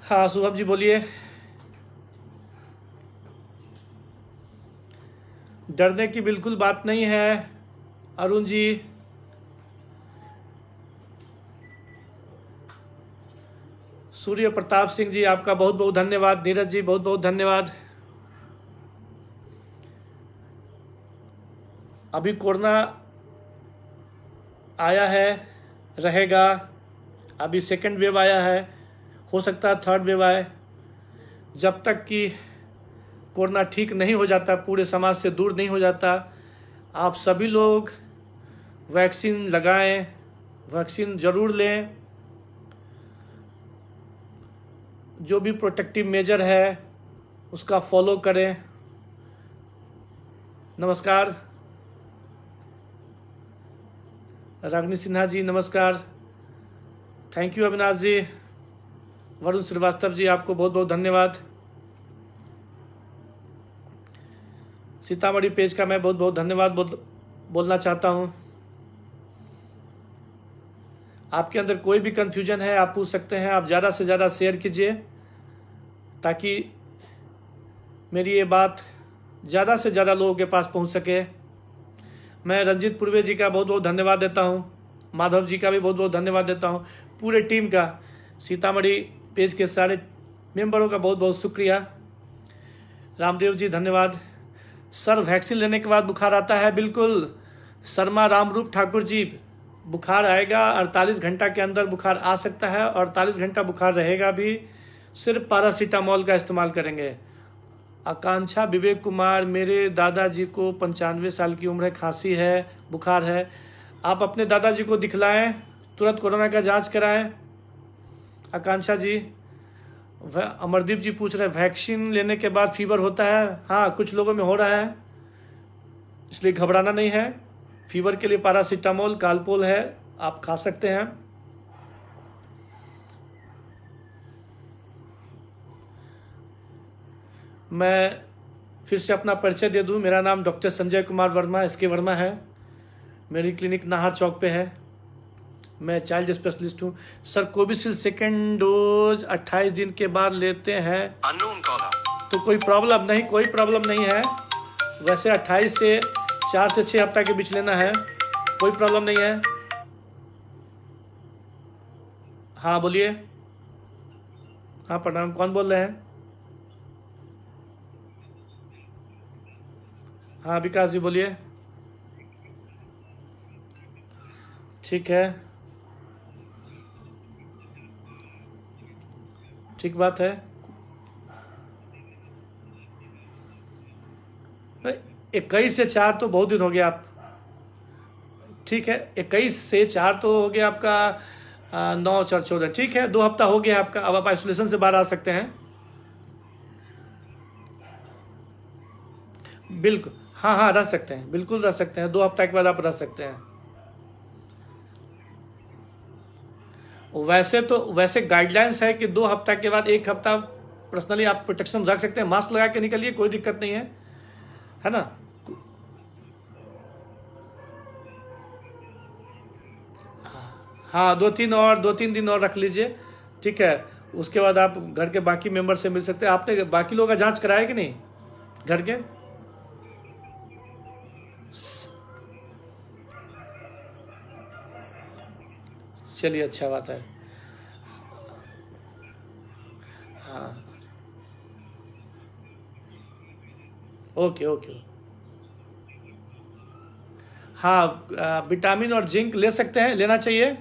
Speaker 1: हाँ शुभम जी बोलिए। डरने की बिल्कुल बात नहीं है अरुण जी। सूर्य प्रताप सिंह जी, आपका बहुत बहुत धन्यवाद। नीरज जी, बहुत बहुत धन्यवाद। अभी कोरोना आया है, रहेगा। अभी सेकंड वेव आया है, हो सकता है थर्ड वेव आए। जब तक कि कोरोना ठीक नहीं हो जाता, पूरे समाज से दूर नहीं हो जाता, आप सभी लोग वैक्सीन लगाएं, वैक्सीन ज़रूर लें। जो भी प्रोटेक्टिव मेजर है उसका फॉलो करें। नमस्कार रागिनी सिन्हा जी, नमस्कार। थैंक यू अविनाश जी। वरुण श्रीवास्तव जी, आपको बहुत बहुत धन्यवाद। सीतामढ़ी पेज का मैं बहुत बहुत धन्यवाद बोलना चाहता हूं। आपके अंदर कोई भी कन्फ्यूजन है आप पूछ सकते हैं। आप ज़्यादा से ज़्यादा शेयर कीजिए ताकि मेरी ये बात ज़्यादा से ज़्यादा लोगों के पास पहुंच सके। मैं रंजीत पूर्वे जी का बहुत बहुत धन्यवाद देता हूं, माधव जी का भी बहुत बहुत धन्यवाद देता हूं, पूरे टीम का, सीतामढ़ी पेज के सारे मेंबरों का बहुत बहुत शुक्रिया। रामदेव जी धन्यवाद। सर वैक्सीन लेने के बाद बुखार आता है? बिल्कुल। शर्मा रामरूप ठाकुर जी, बुखार आएगा, 48 घंटा के अंदर बुखार आ सकता है और 48 घंटा बुखार रहेगा भी। सिर्फ पैरासीटामोल का इस्तेमाल करेंगे। आकांक्षा विवेक कुमार, मेरे दादाजी को 95 साल की उम्र है, खांसी है, बुखार है। आप अपने दादाजी को दिखलाएं, तुरंत कोरोना का जांच कराएं। आकांक्षा जी। अमरदीप जी पूछ रहे हैं वैक्सीन लेने के बाद फीवर होता है? हाँ, कुछ लोगों में हो रहा है, इसलिए घबराना नहीं है। फीवर के लिए पैरासीटामोल, कालपोल है, आप खा सकते हैं। मैं फिर से अपना परिचय दे दूं। मेरा नाम डॉक्टर संजय कुमार वर्मा, SK वर्मा है। मेरी क्लिनिक नाहर चौक पे है। मैं चाइल्ड स्पेशलिस्ट हूँ। सर कोविशील्ड सेकेंड डोज 28 दिन के बाद लेते हैं
Speaker 2: Unknown caller.
Speaker 1: तो कोई प्रॉब्लम नहीं, कोई प्रॉब्लम नहीं है। वैसे 28 से 4 से 6 हफ्ता के बीच लेना है, कोई प्रॉब्लम नहीं है। हाँ बोलिए। हाँ प्रणाम, कौन बोल रहे हैं? हाँ विकास जी बोलिए। ठीक है, ठीक बात है। 21 से 4 तो बहुत दिन हो गया आप। ठीक है, 21 से 4 तो हो गया आपका 9 4 14, ठीक है, 2 हफ्ता हो गया आपका। अब आप आइसोलेशन से बाहर आ सकते हैं। बिल्कुल, हाँ हाँ रह सकते हैं, बिल्कुल रह सकते हैं। 2 हफ्ता के बाद आप रह सकते हैं। वैसे गाइडलाइंस है कि 2 हफ्ता के बाद 1 हफ्ता पर्सनली आप प्रोटेक्शन रख सकते हैं। मास्क लगा के निकलिए, कोई दिक्कत नहीं है ना। हाँ 2-3 दिन और रख लीजिए, ठीक है। उसके बाद आप घर के बाकी मेंबर से मिल सकते हैं। आपने बाकी लोगों का जांच कराया कि नहीं घर के? चलिए अच्छा बात है। हाँ ओके ओके। हाँ, विटामिन और जिंक ले सकते हैं, लेना चाहिए।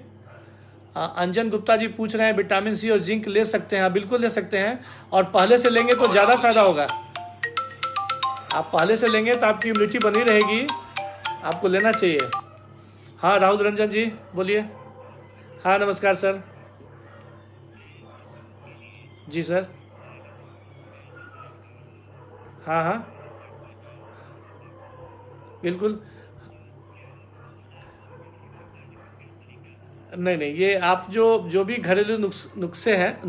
Speaker 1: अंजन गुप्ता जी पूछ रहे हैं विटामिन सी और जिंक ले सकते हैं? हाँ बिल्कुल ले सकते हैं, और पहले से लेंगे तो ज़्यादा फायदा होगा। आप पहले से लेंगे तो आपकी इम्यूनिटी बनी रहेगी, आपको लेना चाहिए। हाँ राहुल रंजन जी बोलिए। हाँ नमस्कार सर। जी सर। हाँ हाँ बिल्कुल। नहीं नहीं, ये आप जो भी घरेलू नुस्खे हैं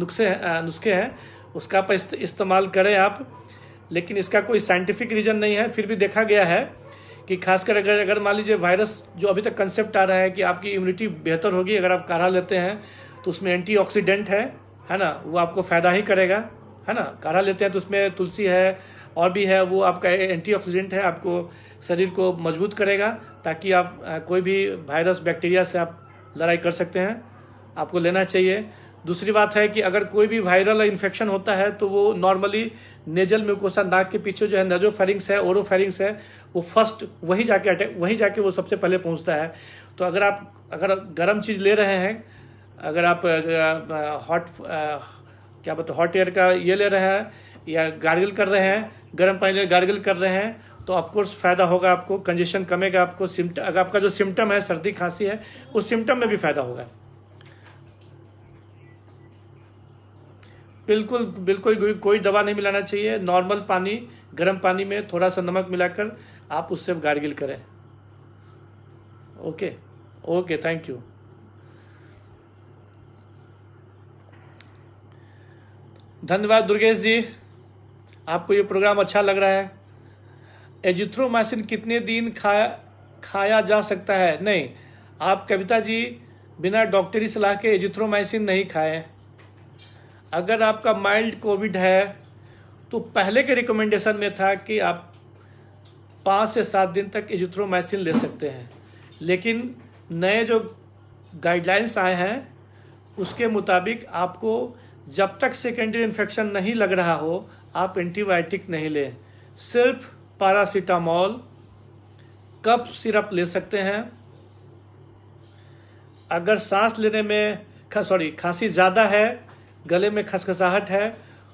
Speaker 1: उसका आप इस्तेमाल करें आप, लेकिन इसका कोई साइंटिफिक रीज़न नहीं है। फिर भी देखा गया है कि खासकर अगर मान लीजिए वायरस, जो अभी तक कंसेप्ट आ रहा है कि आपकी इम्यूनिटी बेहतर होगी अगर आप काढ़ा लेते हैं, तो उसमें एंटीऑक्सीडेंट है ना, वो आपको फ़ायदा ही करेगा, है ना। काढ़ा लेते हैं तो उसमें तुलसी है और भी है, वो आपका एंटीऑक्सीडेंट है, आपको शरीर को मजबूत करेगा, ताकि आप कोई भी वायरस बैक्टीरिया से आप लड़ाई कर सकते हैं। आपको लेना चाहिए। दूसरी बात है कि अगर कोई भी वायरल इन्फेक्शन होता है तो वो नॉर्मली नेजल म्यूकोसा, नाक के पीछे जो है नेजोफेरिंक्स है, ओरोफेरिंक्स है, वो फर्स्ट वही जाके वो सबसे पहले पहुंचता है। तो अगर गर्म चीज़ ले रहे हैं, अगर आप हॉट एयर का ये ले रहे हैं या गार्गल कर रहे हैं, गर्म पानी गार्गल कर रहे हैं, तो ऑफकोर्स फ़ायदा होगा आपको, कंजेशन कमेगा आपको। अगर आपका जो सिम्टम है सर्दी खांसी है, उस सिम्टम में भी फ़ायदा होगा। बिल्कुल बिल्कुल कोई दवा नहीं मिलाना चाहिए। नॉर्मल पानी, गर्म पानी में थोड़ा सा नमक मिलाकर आप उससे गार्गिल करें। Okay okay, thank you. धन्यवाद दुर्गेश जी, आपको ये प्रोग्राम अच्छा लग रहा है। एजिथ्रोमाइसिन कितने दिन खाया जा सकता है? नहीं, आप कविता जी बिना डॉक्टरी सलाह के एजिथ्रोमाइसिन नहीं खाएं। अगर आपका माइल्ड कोविड है तो पहले के रिकमेंडेशन में था कि आप 5 से 7 दिन तक एजिथ्रोमाइसिन ले सकते हैं, लेकिन नए जो गाइडलाइंस आए हैं उसके मुताबिक आपको जब तक सेकेंडरी इन्फेक्शन नहीं लग रहा हो आप एंटीबायोटिक नहीं लें। सिर्फ पैरासीटामोल, कफ सिरप ले सकते हैं। अगर सांस लेने में खांसी ज़्यादा है, गले में खसखसाहट है,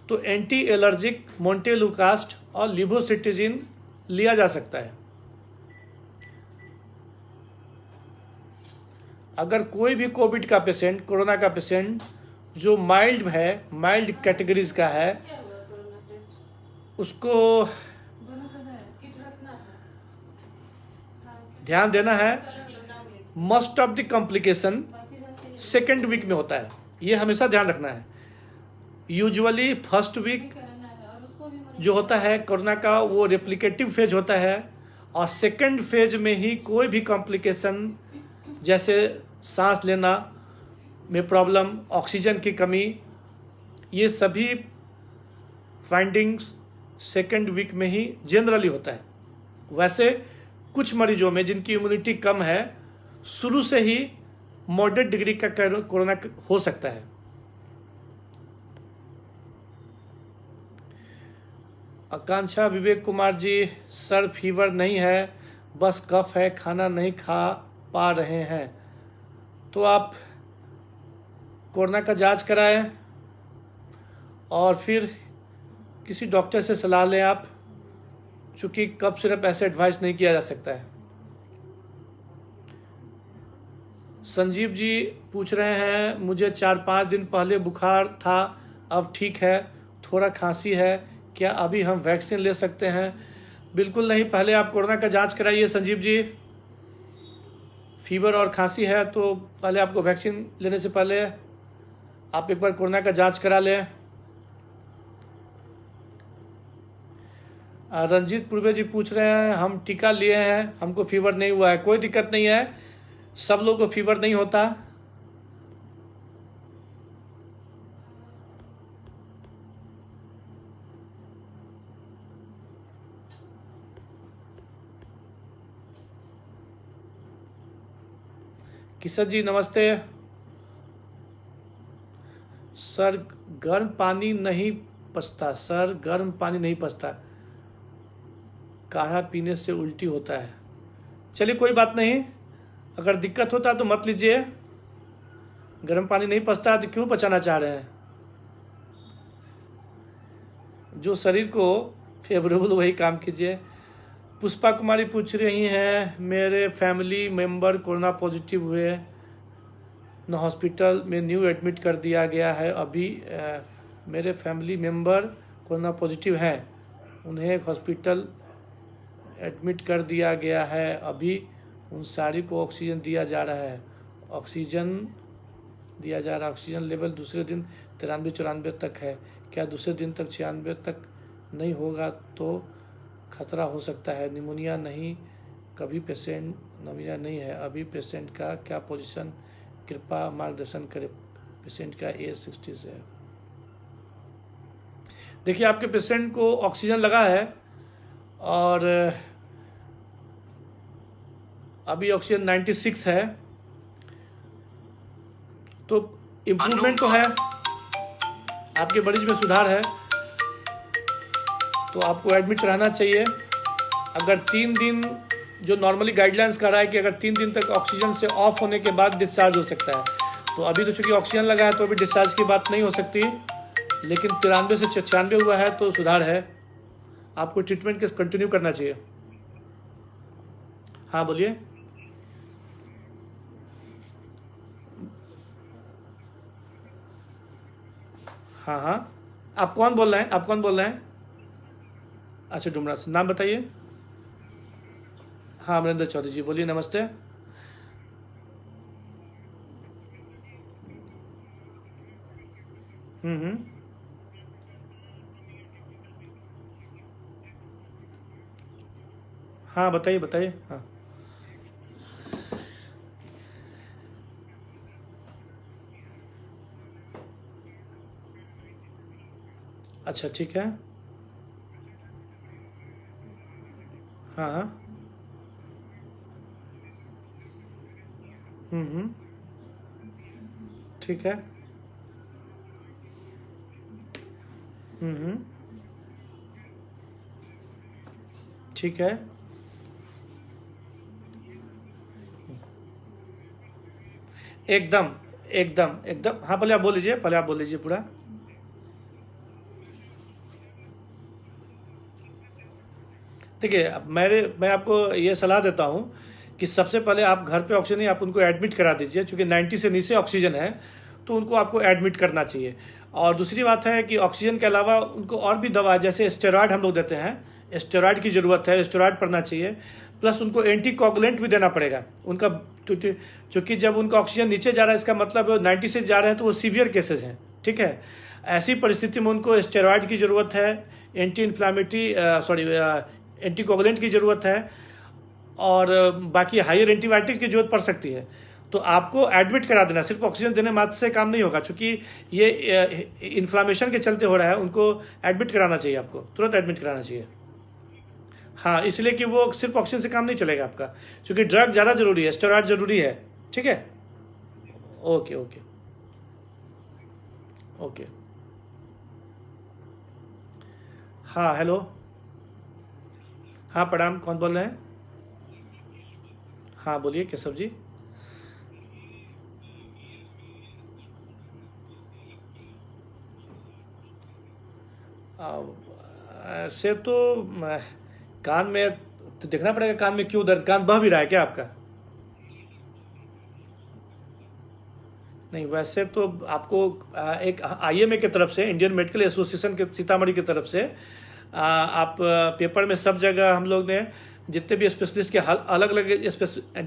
Speaker 1: तो एंटी एलर्जिक मोंटेलुकास्ट और लिवोसिट्रिजिन लिया जा सकता है। अगर कोई भी कोविड का पेशेंट, कोरोना का पेशेंट जो माइल्ड है, माइल्ड कैटेगरीज का है, उसको ध्यान देना है। Most of the complication second week में होता है, ये हमेशा ध्यान रखना है। यूजुअली फर्स्ट वीक जो होता है कोरोना का वो रेप्लिकेटिव फेज होता है, और सेकेंड फेज में ही कोई भी कॉम्प्लिकेशन जैसे सांस लेना में प्रॉब्लम, ऑक्सीजन की कमी, ये सभी फाइंडिंग्स सेकेंड वीक में ही जनरली होता है। वैसे कुछ मरीजों में जिनकी इम्यूनिटी कम है, शुरू से ही मॉडरेट डिग्री का कोरोना हो सकता है। आकांक्षा विवेक कुमार जी, सर फीवर नहीं है, बस कफ है, खाना नहीं खा पा रहे हैं, तो आप कोरोना का जांच कराएं और फिर किसी डॉक्टर से सलाह लें आप, चूँकि कफ सिरप ऐसे एडवाइस नहीं किया जा सकता है। संजीव जी पूछ रहे हैं मुझे 4-5 दिन पहले बुखार था, अब ठीक है, थोड़ा खांसी है, क्या अभी हम वैक्सीन ले सकते हैं? बिल्कुल नहीं, पहले आप कोरोना का जांच कराइए संजीव जी। फीवर और खांसी है तो पहले आपको वैक्सीन लेने से पहले आप एक बार कोरोना का जांच करा लें। रंजीत पूर्वे जी पूछ रहे हैं हम टीका लिए हैं, हमको फीवर नहीं हुआ है। कोई दिक्कत नहीं है, सब लोगों को फीवर नहीं होता। किशन जी नमस्ते। सर गर्म पानी नहीं पचता, सर गर्म पानी नहीं पचता। काढ़ा पीने से उल्टी होता है। चलिए कोई बात नहीं, अगर दिक्कत होता है तो मत लीजिए। गर्म पानी नहीं पचता है तो क्यों पचाना चाह रहे हैं? जो शरीर को फेवरेबल वही काम कीजिए। पुष्पा कुमारी पूछ रही हैं, मेरे फैमिली मेंबर कोरोना पॉजिटिव हुए न, हॉस्पिटल में न्यू एडमिट कर दिया गया है। अभी मेरे फैमिली मेंबर कोरोना पॉजिटिव हैं, उन्हें हॉस्पिटल एडमिट कर दिया गया है। अभी उन सारी को ऑक्सीजन दिया जा रहा है। ऑक्सीजन लेवल दूसरे दिन 93-94 तक है। क्या दूसरे दिन तक 96 तक नहीं होगा तो खतरा हो सकता है? निमोनिया नहीं, कभी पेशेंट निमोनिया नहीं है। अभी पेशेंट का क्या पोजीशन, कृपया मार्गदर्शन करें। पेशेंट का एज 60 से है। देखिए आपके पेशेंट को ऑक्सीजन लगा है और अभी ऑक्सीजन 96 है, तो इम्प्रूवमेंट तो है, आपके मरीज में सुधार है, तो आपको एडमिट रहना चाहिए। अगर 3 दिन जो नॉर्मली गाइडलाइंस कर रहा है कि अगर 3 दिन तक ऑक्सीजन से ऑफ होने के बाद डिस्चार्ज हो सकता है, तो अभी तो चूँकि ऑक्सीजन लगा है तो अभी डिस्चार्ज की बात नहीं हो सकती, लेकिन 93 से 96 हुआ है तो सुधार है। आपको ट्रीटमेंट के कंटिन्यू करना चाहिए। हाँ बोलिए। हाँ हाँ, आप कौन बोल रहे हैं? अच्छा, डुमरा से। नाम बताइए। हाँ, अमरिंदर चौधरी जी, बोलिए। नमस्ते। हम्म। हाँ बताइए। हाँ अच्छा, ठीक है। हाँ हाँ। हम्म। ठीक है। हम्म। ठीक है। एकदम एकदम। हाँ, पहले आप बोल लीजिए पूरा। देखिए, अब मैं आपको ये सलाह देता हूँ कि सबसे पहले आप घर पे ऑक्सीजन नहीं, आप उनको एडमिट करा दीजिए। चूँकि 90 से नीचे ऑक्सीजन है तो उनको आपको एडमिट करना चाहिए। और दूसरी बात है कि ऑक्सीजन के अलावा उनको और भी दवा, जैसे स्टेरॉयड हम लोग देते हैं, स्टेरॉयड की ज़रूरत है, स्टेरॉयड पड़ना चाहिए। प्लस उनको एंटीकोगुलेंट भी देना पड़ेगा उनका, चूँकि जब उनका ऑक्सीजन नीचे जा रहा है इसका मतलब है 90 से जा रहे हैं तो वो सीवियर केसेस हैं, ठीक है। ऐसी परिस्थिति में उनको स्टेरॉयड की ज़रूरत है, एंटीकोगुलेंट की ज़रूरत है, और बाकी हायर एंटीबायोटिक की जरूरत पड़ सकती है। तो आपको एडमिट करा देना, सिर्फ ऑक्सीजन देने मात्र से काम नहीं होगा, क्योंकि ये इन्फ्लामेशन के चलते हो रहा है। उनको एडमिट कराना चाहिए, आपको तुरंत एडमिट कराना चाहिए। हाँ, इसलिए कि वो सिर्फ ऑक्सीजन से काम नहीं चलेगा आपका, क्योंकि ड्रग ज़्यादा ज़रूरी है, स्टेरॉयड ज़रूरी है, ठीक है। Okay okay okay. हाँ हेलो। हाँ प्रणाम, कौन बोल रहे हैं? हाँ बोलिए केशव जी। ऐसे तो कान में तो देखना पड़ेगा, कान में क्यों दर्द, कान बह भी रहा है क्या आपका? नहीं, वैसे तो आपको एक IMA की तरफ से, इंडियन मेडिकल एसोसिएशन के सीतामढ़ी की तरफ से आप पेपर में सब जगह हम लोग ने जितने भी स्पेशलिस्ट के अलग अलग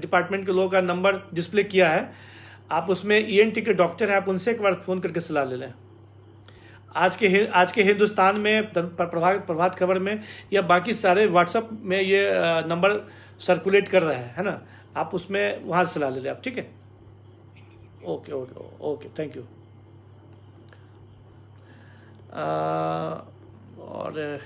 Speaker 1: डिपार्टमेंट के लोगों का नंबर डिस्प्ले किया है। आप उसमें ENT के डॉक्टर हैं, आप उनसे एक बार फ़ोन करके सलाह ले लें। आज के हिंदुस्तान में प्रभात खबर में या बाकी सारे व्हाट्सएप में ये नंबर सर्कुलेट कर रहा है ना, आप उसमें वहाँ से सलाह ले लें आप, ठीक है। Okay okay okay, thank you. और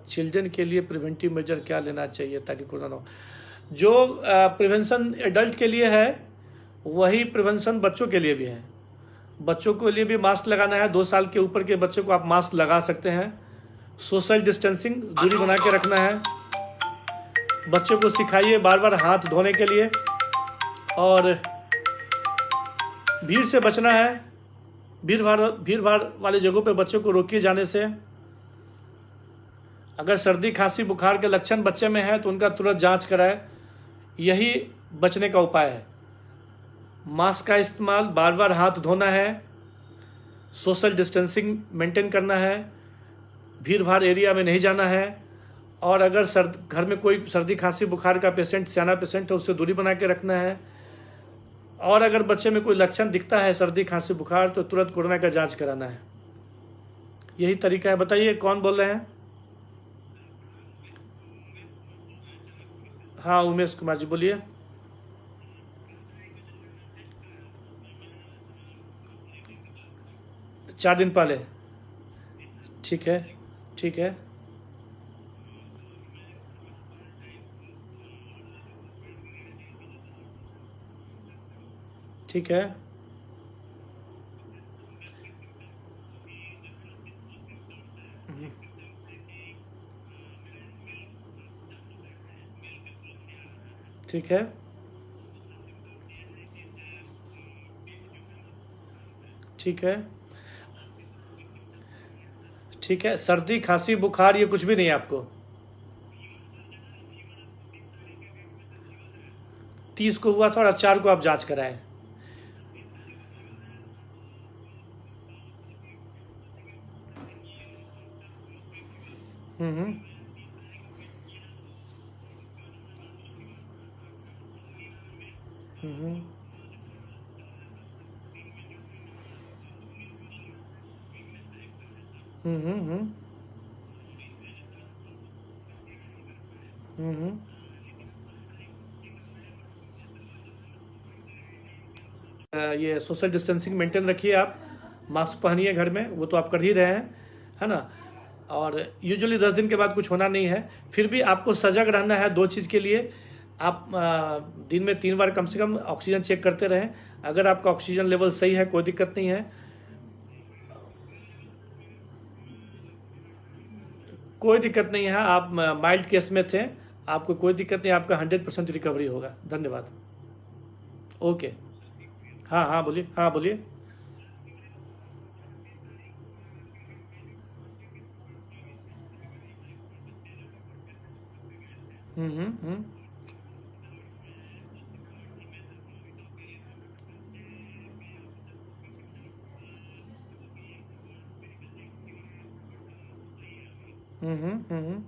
Speaker 1: चिल्ड्रन के लिए प्रिवेंटिव मेजर क्या लेना चाहिए ताकि कोरोना ना हो? जो प्रिवेंशन एडल्ट के लिए है वही प्रिवेंशन बच्चों के लिए भी है। बच्चों के लिए भी मास्क लगाना है। 2 साल के ऊपर के बच्चों को आप मास्क लगा सकते हैं। सोशल डिस्टेंसिंग, दूरी बना के रखना है। बच्चों को सिखाइए बार बार हाथ धोने के लिए। और भीड़ से बचना है। भीड़ भाड़ वाली जगहों पे बच्चों को रोकिए जाने से। अगर सर्दी खांसी बुखार के लक्षण बच्चे में है तो उनका तुरंत जांच कराए, यही बचने का उपाय है। मास्क का इस्तेमाल, बार बार हाथ धोना है, सोशल डिस्टेंसिंग मेंटेन करना है, भीड़ भाड़ एरिया में नहीं जाना है। और अगर घर में कोई सर्दी खांसी बुखार का पेशेंट, सियाना पेशेंट है, उससे दूरी बना के रखना है। और अगर बच्चे में कोई लक्षण दिखता है सर्दी खांसी बुखार तो तुरंत कोरोना का जांच कराना है। यही तरीका है। बताइए कौन बोल रहे हैं? हाँ, उमेश कुमार जी बोलिए। चार दिन पहले। ठीक है, ठीक है, ठीक है, ठीक है, ठीक है, ठीक है। सर्दी खांसी बुखार ये कुछ भी नहीं है आपको। 30 को हुआ था और 4 को आप जांच कराएं। हम्म, हम्म, हम्म, हम्म, हम्म, ये सोशल डिस्टेंसिंग मेंटेन रखिए आप। मास्क पहनिए घर में, वो तो आप कर ही रहे हैं, है ना। और यूजुअली 10 दिन के बाद कुछ होना नहीं है। फिर भी आपको सजग रहना है 2 चीज़ के लिए। आप दिन में 3 बार कम से कम ऑक्सीजन चेक करते रहें। अगर आपका ऑक्सीजन लेवल सही है, कोई दिक्कत नहीं है, कोई दिक्कत नहीं है। आप माइल्ड केस में थे, आपको कोई दिक्कत नहीं, आपका 100% रिकवरी होगा। धन्यवाद। ओके। हाँ हाँ बोलिए, हाँ बोलिए। हम्म, हम्म, हम्म, हम्म।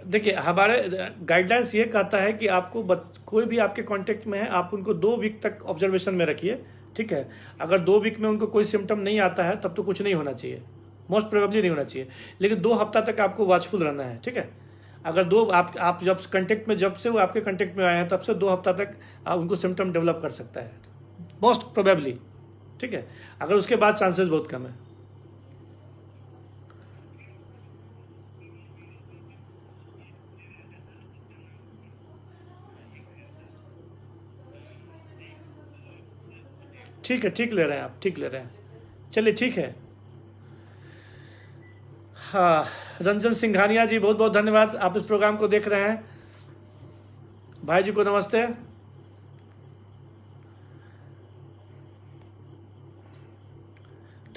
Speaker 1: देखिए, हमारे गाइडलाइंस ये कहता है कि आपको कोई भी आपके कांटेक्ट में है, आप उनको 2 वीक तक ऑब्जर्वेशन में रखिए। ठीक है। अगर 2 वीक में उनको कोई सिम्टम नहीं आता है तब तो कुछ नहीं होना चाहिए, मोस्ट प्रोबेबली नहीं होना चाहिए। लेकिन 2 हफ्ता तक आपको वॉचफुल रहना है। ठीक है। अगर आप जब कंटेक्ट में, जब से वो आपके कंटेक्ट में आए हैं तब से 2 हफ्ता तक आप उनको सिम्टम डेवलप कर सकता है, मोस्ट प्रोबेबली। ठीक है। अगर उसके बाद चांसेस बहुत कम है। ठीक है, ठीक ले रहे हैं आप, ठीक ले रहे हैं। चलिए ठीक है। हाँ, रंजन सिंघानिया जी बहुत बहुत धन्यवाद, आप इस प्रोग्राम को देख रहे हैं। भाई जी को नमस्ते।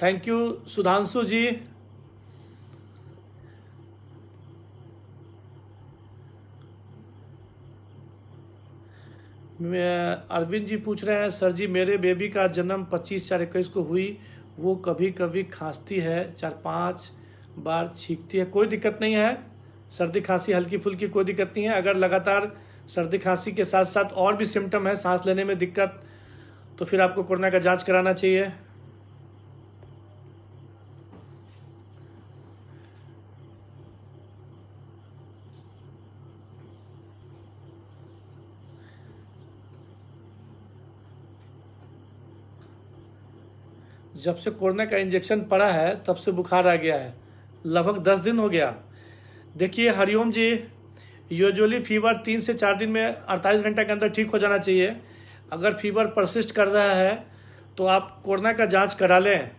Speaker 1: थैंक यू सुधांशु जी। अरविंद जी पूछ रहे हैं, सर जी मेरे बेबी का जन्म 25/4/21 को हुई, वो कभी कभी खांसती है, 4-5 बार छींकती है, कोई दिक्कत नहीं है। सर्दी खांसी हल्की फुल्की कोई दिक्कत नहीं है। अगर लगातार सर्दी खांसी के साथ साथ और भी सिम्टम है, सांस लेने में दिक्कत, तो फिर आपको कोरोना का जांच कराना चाहिए। जब से कोरोना का इंजेक्शन पड़ा है तब से बुखार आ गया है, लगभग 10 दिन हो गया। देखिए हरिओम जी, यूजुअली फीवर 3 से 4 दिन में 48 घंटे के अंदर ठीक हो जाना चाहिए। अगर फीवर परसिस्ट कर रहा है तो आप कोरोना का जांच करा लें,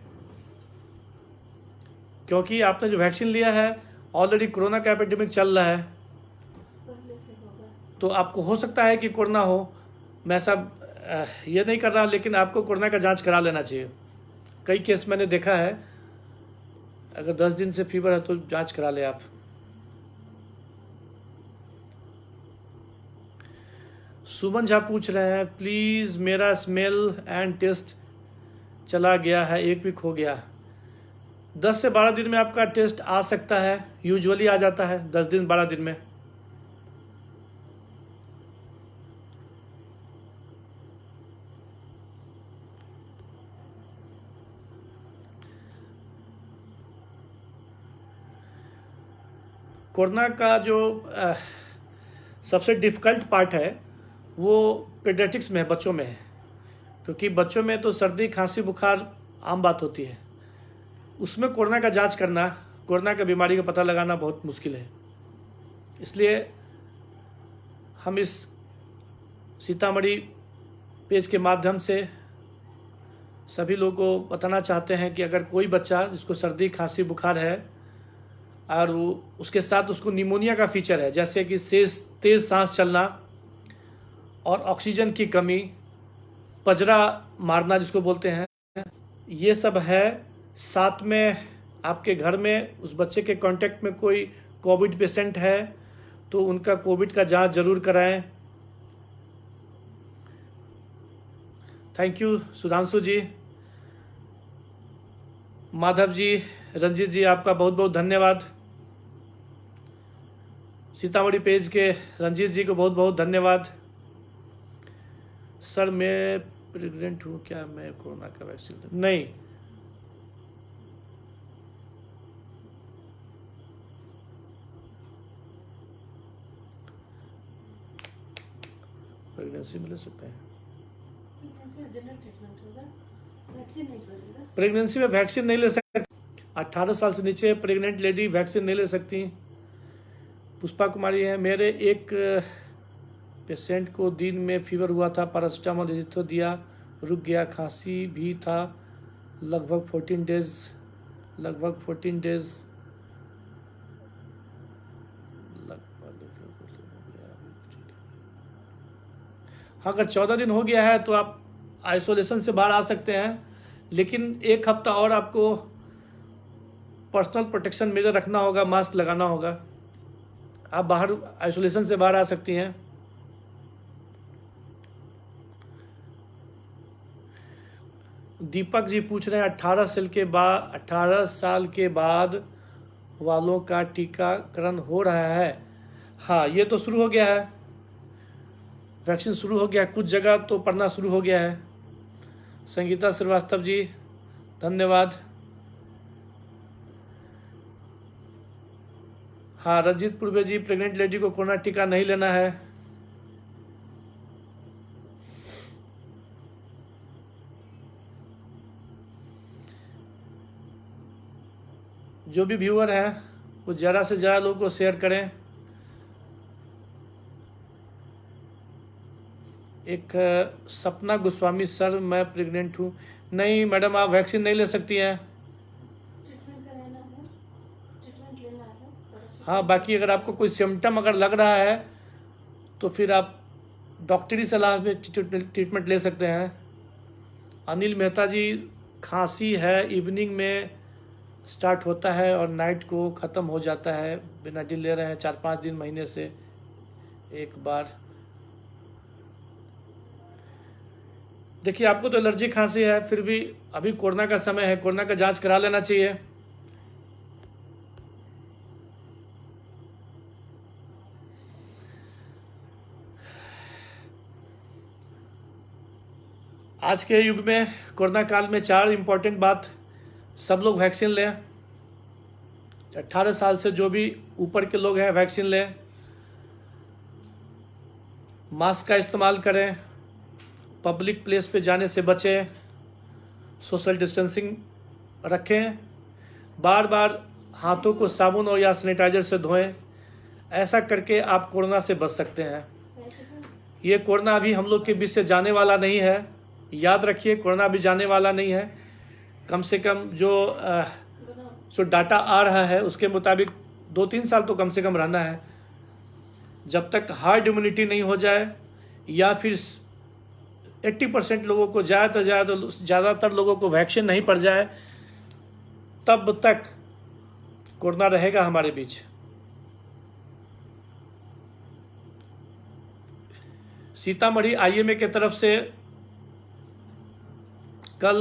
Speaker 1: क्योंकि आपने जो वैक्सीन लिया है ऑलरेडी कोरोना का एपिडेमिक चल रहा है, तो आपको हो सकता है कि कोरोना हो। मैं ऐसा ये नहीं कर रहा, लेकिन आपको कोरोना का जांच करा लेना चाहिए। कई केस मैंने देखा है, अगर 10 दिन से फीवर है तो जांच करा ले आप। सुमन झा पूछ रहे हैं, प्लीज़ मेरा स्मेल एंड टेस्ट चला गया है, 1 वीक हो गया। 10 से 12 दिन में आपका टेस्ट आ सकता है, यूजुअली आ जाता है 10 दिन 12 दिन में। कोरोना का जो सबसे डिफ़िकल्ट पार्ट है वो पीडियाट्रिक्स में है, बच्चों में है, क्योंकि बच्चों में तो सर्दी खांसी बुखार आम बात होती है। उसमें कोरोना का जांच करना, कोरोना का बीमारी का पता लगाना बहुत मुश्किल है। इसलिए हम इस सीतामढ़ी पेज के माध्यम से सभी लोगों को बताना चाहते हैं कि अगर कोई बच्चा जिसको सर्दी खांसी बुखार है और उसके साथ उसको निमोनिया का फीचर है, जैसे कि तेज़ सांस चलना और ऑक्सीजन की कमी, पजरा मारना जिसको बोलते हैं, ये सब है, साथ में आपके घर में उस बच्चे के कांटेक्ट में कोई कोविड पेशेंट है तो उनका कोविड का जांच जरूर कराएं। थैंक यू सुधांशु जी, माधव जी, रंजीत जी, आपका बहुत बहुत धन्यवाद। सीतामढ़ी पेज के रंजीत जी को बहुत बहुत धन्यवाद। सर मैं प्रेग्नेंट हूँ, क्या मैं कोरोना का वैक्सीन नहीं? प्रेगनेंसी में ले सकते हैं। प्रेगनेंसी में वैक्सीन नहीं ले सकते। 18 साल से नीचे प्रेग्नेंट लेडी वैक्सीन नहीं ले सकती। पुष्पा कुमारी है, मेरे एक पेशेंट को दिन में फीवर हुआ था, पैरासीटामोल इंजेक्शन दिया, रुक गया, खांसी भी था, लगभग 14 डेज हाँ, अगर 14 दिन हो गया है तो आप आइसोलेशन से बाहर आ सकते हैं, लेकिन 1 हफ्ता और आपको पर्सनल प्रोटेक्शन मेजर रखना होगा, मास्क लगाना होगा। आप बाहर आइसोलेशन से बाहर आ सकती हैं। दीपक जी पूछ रहे हैं 18 साल के बाद वालों का टीकाकरण हो रहा है। हाँ, ये तो शुरू हो गया है, वैक्सीन शुरू हो गया है, कुछ जगह तो पड़ना शुरू हो गया है। संगीता श्रीवास्तव जी धन्यवाद। हाँ, रंजीत पूर्वे जी, प्रेग्नेंट लेडी को कोरोना टीका नहीं लेना है। जो भी व्यूअर हैं वो ज़्यादा से ज़्यादा लोगों को शेयर करें। एक सपना गोस्वामी, सर मैं प्रेग्नेंट हूँ। नहीं मैडम, आप वैक्सीन नहीं ले सकती हैं। हाँ, बाकी अगर आपको कोई सिम्टम अगर लग रहा है तो फिर आप डॉक्टरी सलाह में ट्रीटमेंट ले सकते हैं। अनिल मेहता जी, खांसी है, इवनिंग में स्टार्ट होता है और नाइट को ख़त्म हो जाता है, बेनाडिल ले रहे हैं 4-5 दिन महीने से एक बार। देखिए, आपको तो एलर्जी खांसी है, फिर भी अभी कोरोना का समय है, कोरोना का जांच करा लेना चाहिए। आज के युग में कोरोना काल में 4 इम्पोर्टेंट बात, सब लोग वैक्सीन लें। 18 साल से जो भी ऊपर के लोग हैं वैक्सीन लें। मास्क का इस्तेमाल करें, पब्लिक प्लेस पे जाने से बचें, सोशल डिस्टेंसिंग रखें, बार बार हाथों को साबुन और या सैनिटाइजर से धोएं। ऐसा करके आप कोरोना से बच सकते हैं। ये कोरोना अभी हम लोग के बीच से जाने वाला नहीं है। याद रखिए, कोरोना अभी जाने वाला नहीं है। कम से कम जो डाटा आ रहा है उसके मुताबिक 2-3 साल तो कम से कम रहना है। जब तक हार्ड इम्यूनिटी नहीं हो जाए या फिर 80% लोगों को ज़्यादातर लोगों को वैक्सीन नहीं पड़ जाए, तब तक कोरोना रहेगा हमारे बीच। सीतामढ़ी आईएमए के तरफ से कल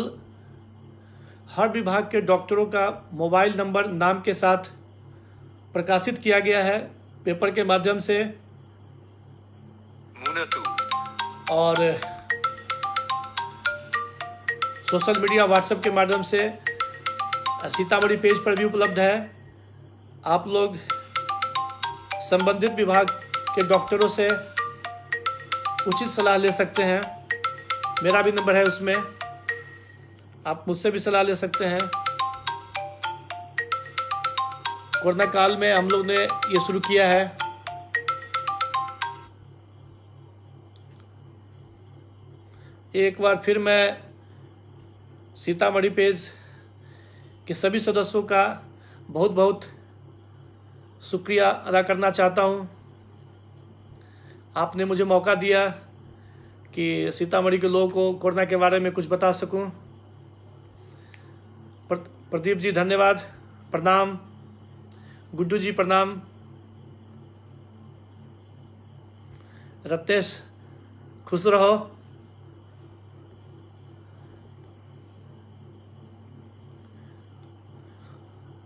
Speaker 1: हर विभाग के डॉक्टरों का मोबाइल नंबर नाम के साथ प्रकाशित किया गया है पेपर के माध्यम से,
Speaker 2: Munatu.
Speaker 1: और सोशल मीडिया व्हाट्सएप के माध्यम से सीतामढ़ी पेज पर भी उपलब्ध है। आप लोग संबंधित विभाग के डॉक्टरों से उचित सलाह ले सकते हैं। मेरा भी नंबर है उसमें, आप मुझसे भी सलाह ले सकते हैं। कोरोना काल में हम लोग ने ये शुरू किया है। एक बार फिर मैं सीतामढ़ी पेज के सभी सदस्यों का बहुत बहुत शुक्रिया अदा करना चाहता हूँ। आपने मुझे मौका दिया कि सीतामढ़ी के लोगों को कोरोना के बारे में कुछ बता सकूं। प्रदीप जी धन्यवाद, प्रणाम। गुड्डू जी प्रणाम। रतेश खुश रहो।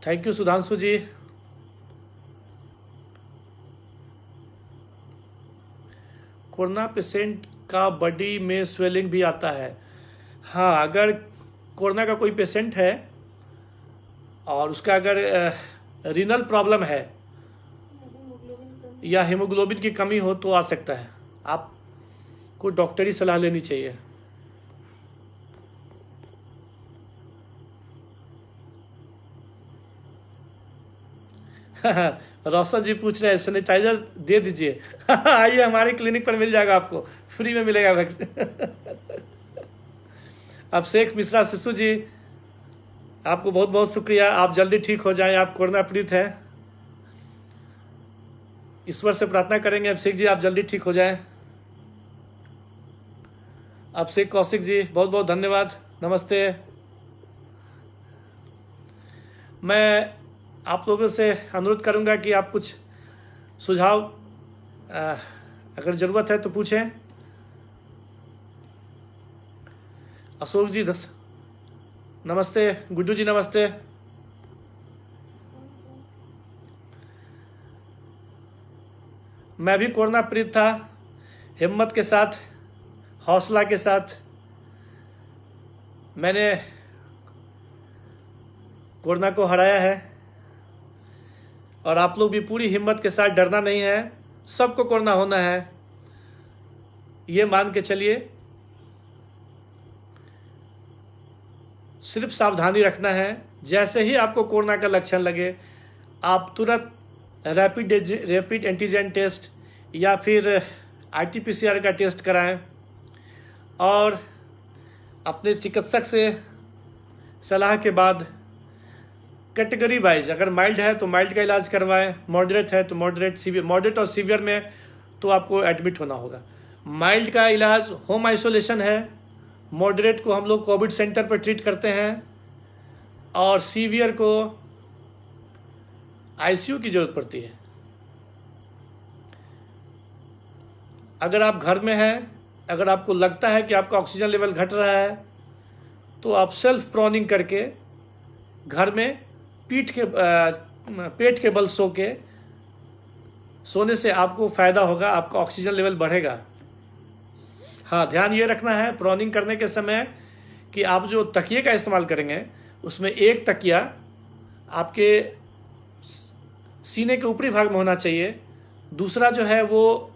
Speaker 1: Thank you Sudhanshu ji. Corona patient का बॉडी में स्वेलिंग भी आता है। हाँ, अगर कोरोना का कोई पेशेंट है और उसका अगर रीनल प्रॉब्लम है या हीमोग्लोबिन की कमी हो तो आ सकता है। आपको डॉक्टरी सलाह लेनी चाहिए। रोशन जी पूछ रहे हैं सैनिटाइजर दे दीजिए। आइए, हमारे क्लिनिक पर मिल जाएगा, आपको फ्री में मिलेगा वैक्सीन। अब शेख मिश्रा शिशु जी, आपको बहुत बहुत शुक्रिया। आप जल्दी ठीक हो जाएं, आप कोरोना पीड़ित हैं। ईश्वर से प्रार्थना करेंगे अभिषेक जी आप जल्दी ठीक हो जाएं। अभिषेक कौशिक जी बहुत बहुत धन्यवाद, नमस्ते। मैं आप लोगों से अनुरोध करूंगा कि आप कुछ सुझाव अगर ज़रूरत है तो पूछें। अशोक जी नमस्ते, गुड्डू जी नमस्ते। मैं भी कोरोना पीड़ित था। हिम्मत के साथ, हौसला के साथ मैंने कोरोना को हराया है। और आप लोग भी पूरी हिम्मत के साथ, डरना नहीं है, सबको कोरोना होना है, ये मान के चलिए। सिर्फ सावधानी रखना है। जैसे ही आपको कोरोना का लक्षण लगे, आप तुरंत रैपिड एंटीजन टेस्ट या फिर आरटी-पीसीआर का टेस्ट कराएं और अपने चिकित्सक से सलाह के बाद कैटेगरी वाइज, अगर माइल्ड है तो माइल्ड का इलाज करवाएं, मॉडरेट है तो मॉडरेट, सीवियर, मॉडरेट और सीवियर में तो आपको एडमिट होना होगा। माइल्ड का इलाज होम आइसोलेशन है, मॉडरेट को हम लोग कोविड सेंटर पर ट्रीट करते हैं और सीवियर को आईसीयू की ज़रूरत पड़ती है। अगर आप घर में हैं, अगर आपको लगता है कि आपका ऑक्सीजन लेवल घट रहा है तो आप सेल्फ प्रॉनिंग करके घर में पेट के बल सोने से आपको फ़ायदा होगा, आपका ऑक्सीजन लेवल बढ़ेगा। हाँ, ध्यान ये रखना है प्रॉनिंग करने के समय कि आप जो तकिए का इस्तेमाल करेंगे उसमें एक तकिया आपके सीने के ऊपरी भाग में होना चाहिए, दूसरा जो है वो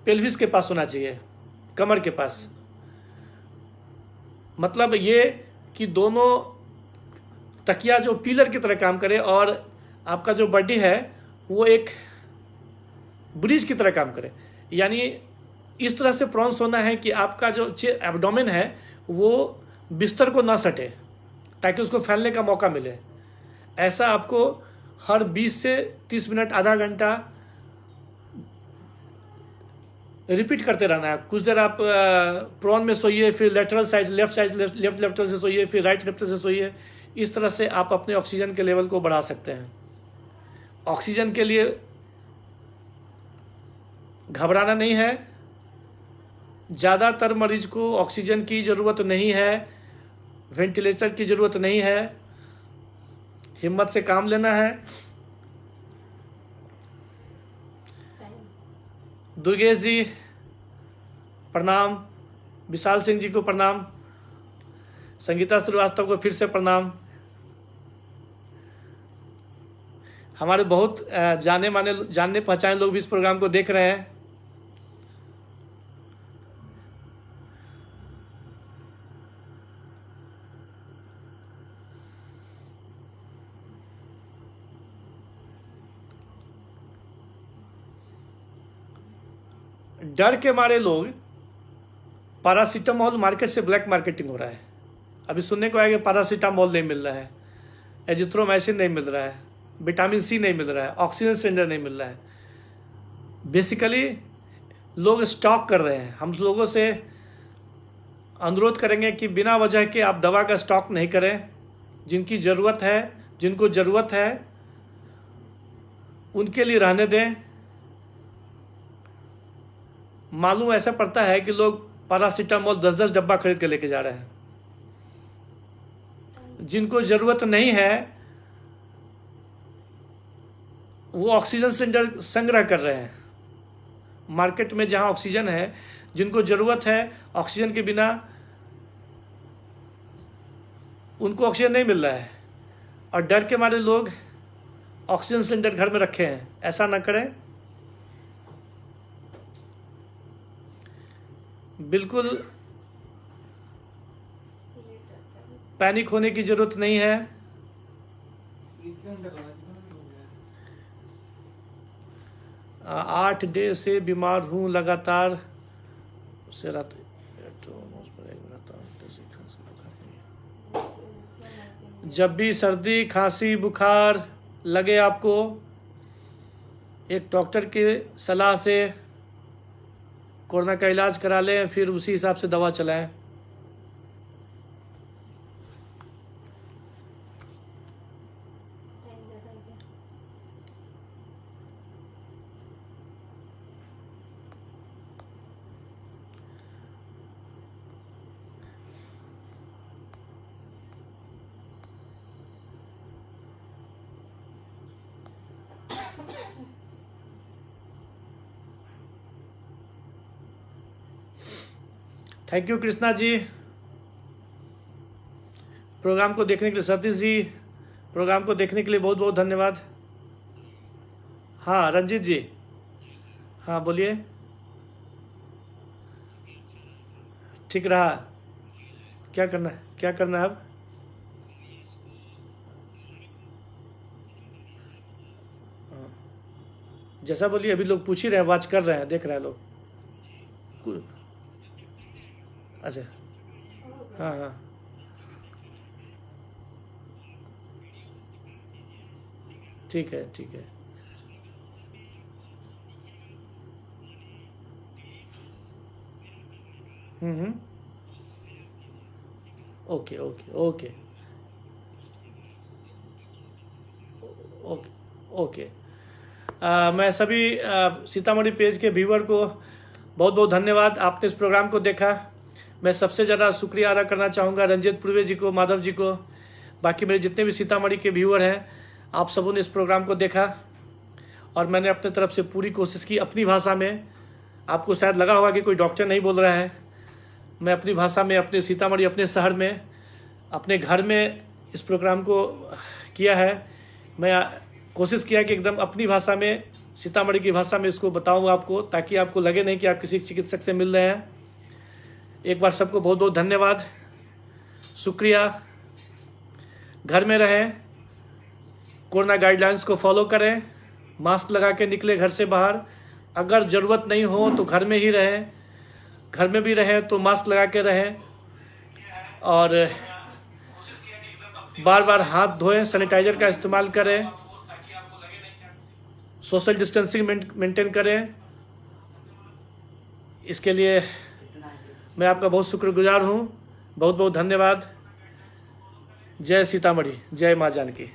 Speaker 1: पेल्विस के पास होना चाहिए, कमर के पास। मतलब ये कि दोनों तकिया जो पिलर की तरह काम करे और आपका जो बॉडी है वो एक ब्रिज की तरह काम करे। यानी इस तरह से प्रॉन्स होना है कि आपका जो एब्डोमेन है वो बिस्तर को ना सटे, ताकि उसको फैलने का मौका मिले। ऐसा आपको हर 20 से 30 मिनट, आधा घंटा रिपीट करते रहना है। कुछ देर आप प्रॉन में सोइए, फिर lateral side, left side, left लेफ्टल से सोइए, फिर राइट लेफ्टल से सोइए। इस तरह से आप अपने ऑक्सीजन के लेवल को बढ़ा सकते हैं। ऑक्सीजन के लिए घबराना नहीं है। ज़्यादातर मरीज को ऑक्सीजन की ज़रूरत नहीं है, वेंटिलेटर की ज़रूरत नहीं है। हिम्मत से काम लेना है। दुर्गेश जी प्रणाम, विशाल सिंह जी को प्रणाम, संगीता श्रीवास्तव को फिर से प्रणाम। हमारे बहुत जानने पहचाने लोग भी इस प्रोग्राम को देख रहे हैं। डर के मारे लोग पैरासीटामोल, मार्केट से ब्लैक मार्केटिंग हो रहा है। अभी सुनने को आया कि पैरासीटामोल नहीं मिल रहा है, एजिथ्रोमाइसिन नहीं मिल रहा है, विटामिन सी नहीं मिल रहा है, ऑक्सीजन सिलेंडर नहीं मिल रहा है। बेसिकली लोग स्टॉक कर रहे हैं। हम लोगों से अनुरोध करेंगे कि बिना वजह के आप दवा का स्टॉक नहीं करें। जिनकी ज़रूरत है, जिनको ज़रूरत है, उनके लिए रहने दें। मालूम ऐसा पड़ता है कि लोग पैरासीटामोल 10-10 डब्बा खरीद के लेके जा रहे हैं। जिनको ज़रूरत नहीं है वो ऑक्सीजन सिलेंडर संग्रह कर रहे हैं मार्केट में, जहां ऑक्सीजन है। जिनको ज़रूरत है, ऑक्सीजन के बिना उनको ऑक्सीजन नहीं मिल रहा है, और डर के मारे लोग ऑक्सीजन सिलेंडर घर में रखे हैं। ऐसा ना करें। बिल्कुल पैनिक होने की ज़रूरत नहीं है। 8 डे से बीमार हूँ लगातार से रात। जब भी सर्दी, खांसी, बुखार लगे आपको, एक डॉक्टर की सलाह से कोरोना का इलाज करा लें, फिर उसी हिसाब से दवा चलाएं। Thank you Krishna ji programme को देखने के लिए। सतीश जी प्रोग्राम को देखने के लिए बहुत बहुत धन्यवाद। हाँ रंजीत जी, हाँ बोलिए। ठीक रहा? क्या करना है, क्या करना है अब? जैसा बोलिए। अभी लोग पूछ ही रहे हैं, वाच कर रहे हैं, देख रहे हैं लोग। अच्छा, हाँ हाँ ठीक है, ठीक है। Okay okay okay okay okay. मैं सभी सीतामढ़ी पेज के व्यूअर को बहुत बहुत धन्यवाद, आपने इस प्रोग्राम को देखा। मैं सबसे ज़्यादा शुक्रिया अदा करना चाहूँगा रंजीत पूर्वे जी को, माधव जी को, बाकी मेरे जितने भी सीतामढ़ी के व्यूअर हैं। आप सबों ने इस प्रोग्राम को देखा और मैंने अपने तरफ से पूरी कोशिश की अपनी भाषा में। आपको शायद लगा होगा कि कोई डॉक्टर नहीं बोल रहा है। मैं अपनी भाषा में, अपने सीतामढ़ी, अपने शहर में, अपने घर में इस प्रोग्राम को किया है। मैं कोशिश किया कि एकदम अपनी भाषा में, सीतामढ़ी की भाषा में इसको बताऊँ आपको, ताकि आपको लगे नहीं कि आप किसी चिकित्सक से मिल रहे हैं। एक बार सबको बहुत बहुत धन्यवाद, शुक्रिया। घर में रहें, कोरोना गाइडलाइंस को फॉलो करें, मास्क लगा के निकले घर से बाहर, अगर ज़रूरत नहीं हो तो घर में ही रहें, घर में भी रहें तो मास्क लगा के रहें और बार बार हाथ धोएं, सैनिटाइज़र का इस्तेमाल करें, सोशल डिस्टेंसिंग मेंटेन करें। इसके लिए मैं आपका बहुत शुक्रगुजार हूँ। बहुत बहुत धन्यवाद। जय सीतामढ़ी, जय माँ जानकी।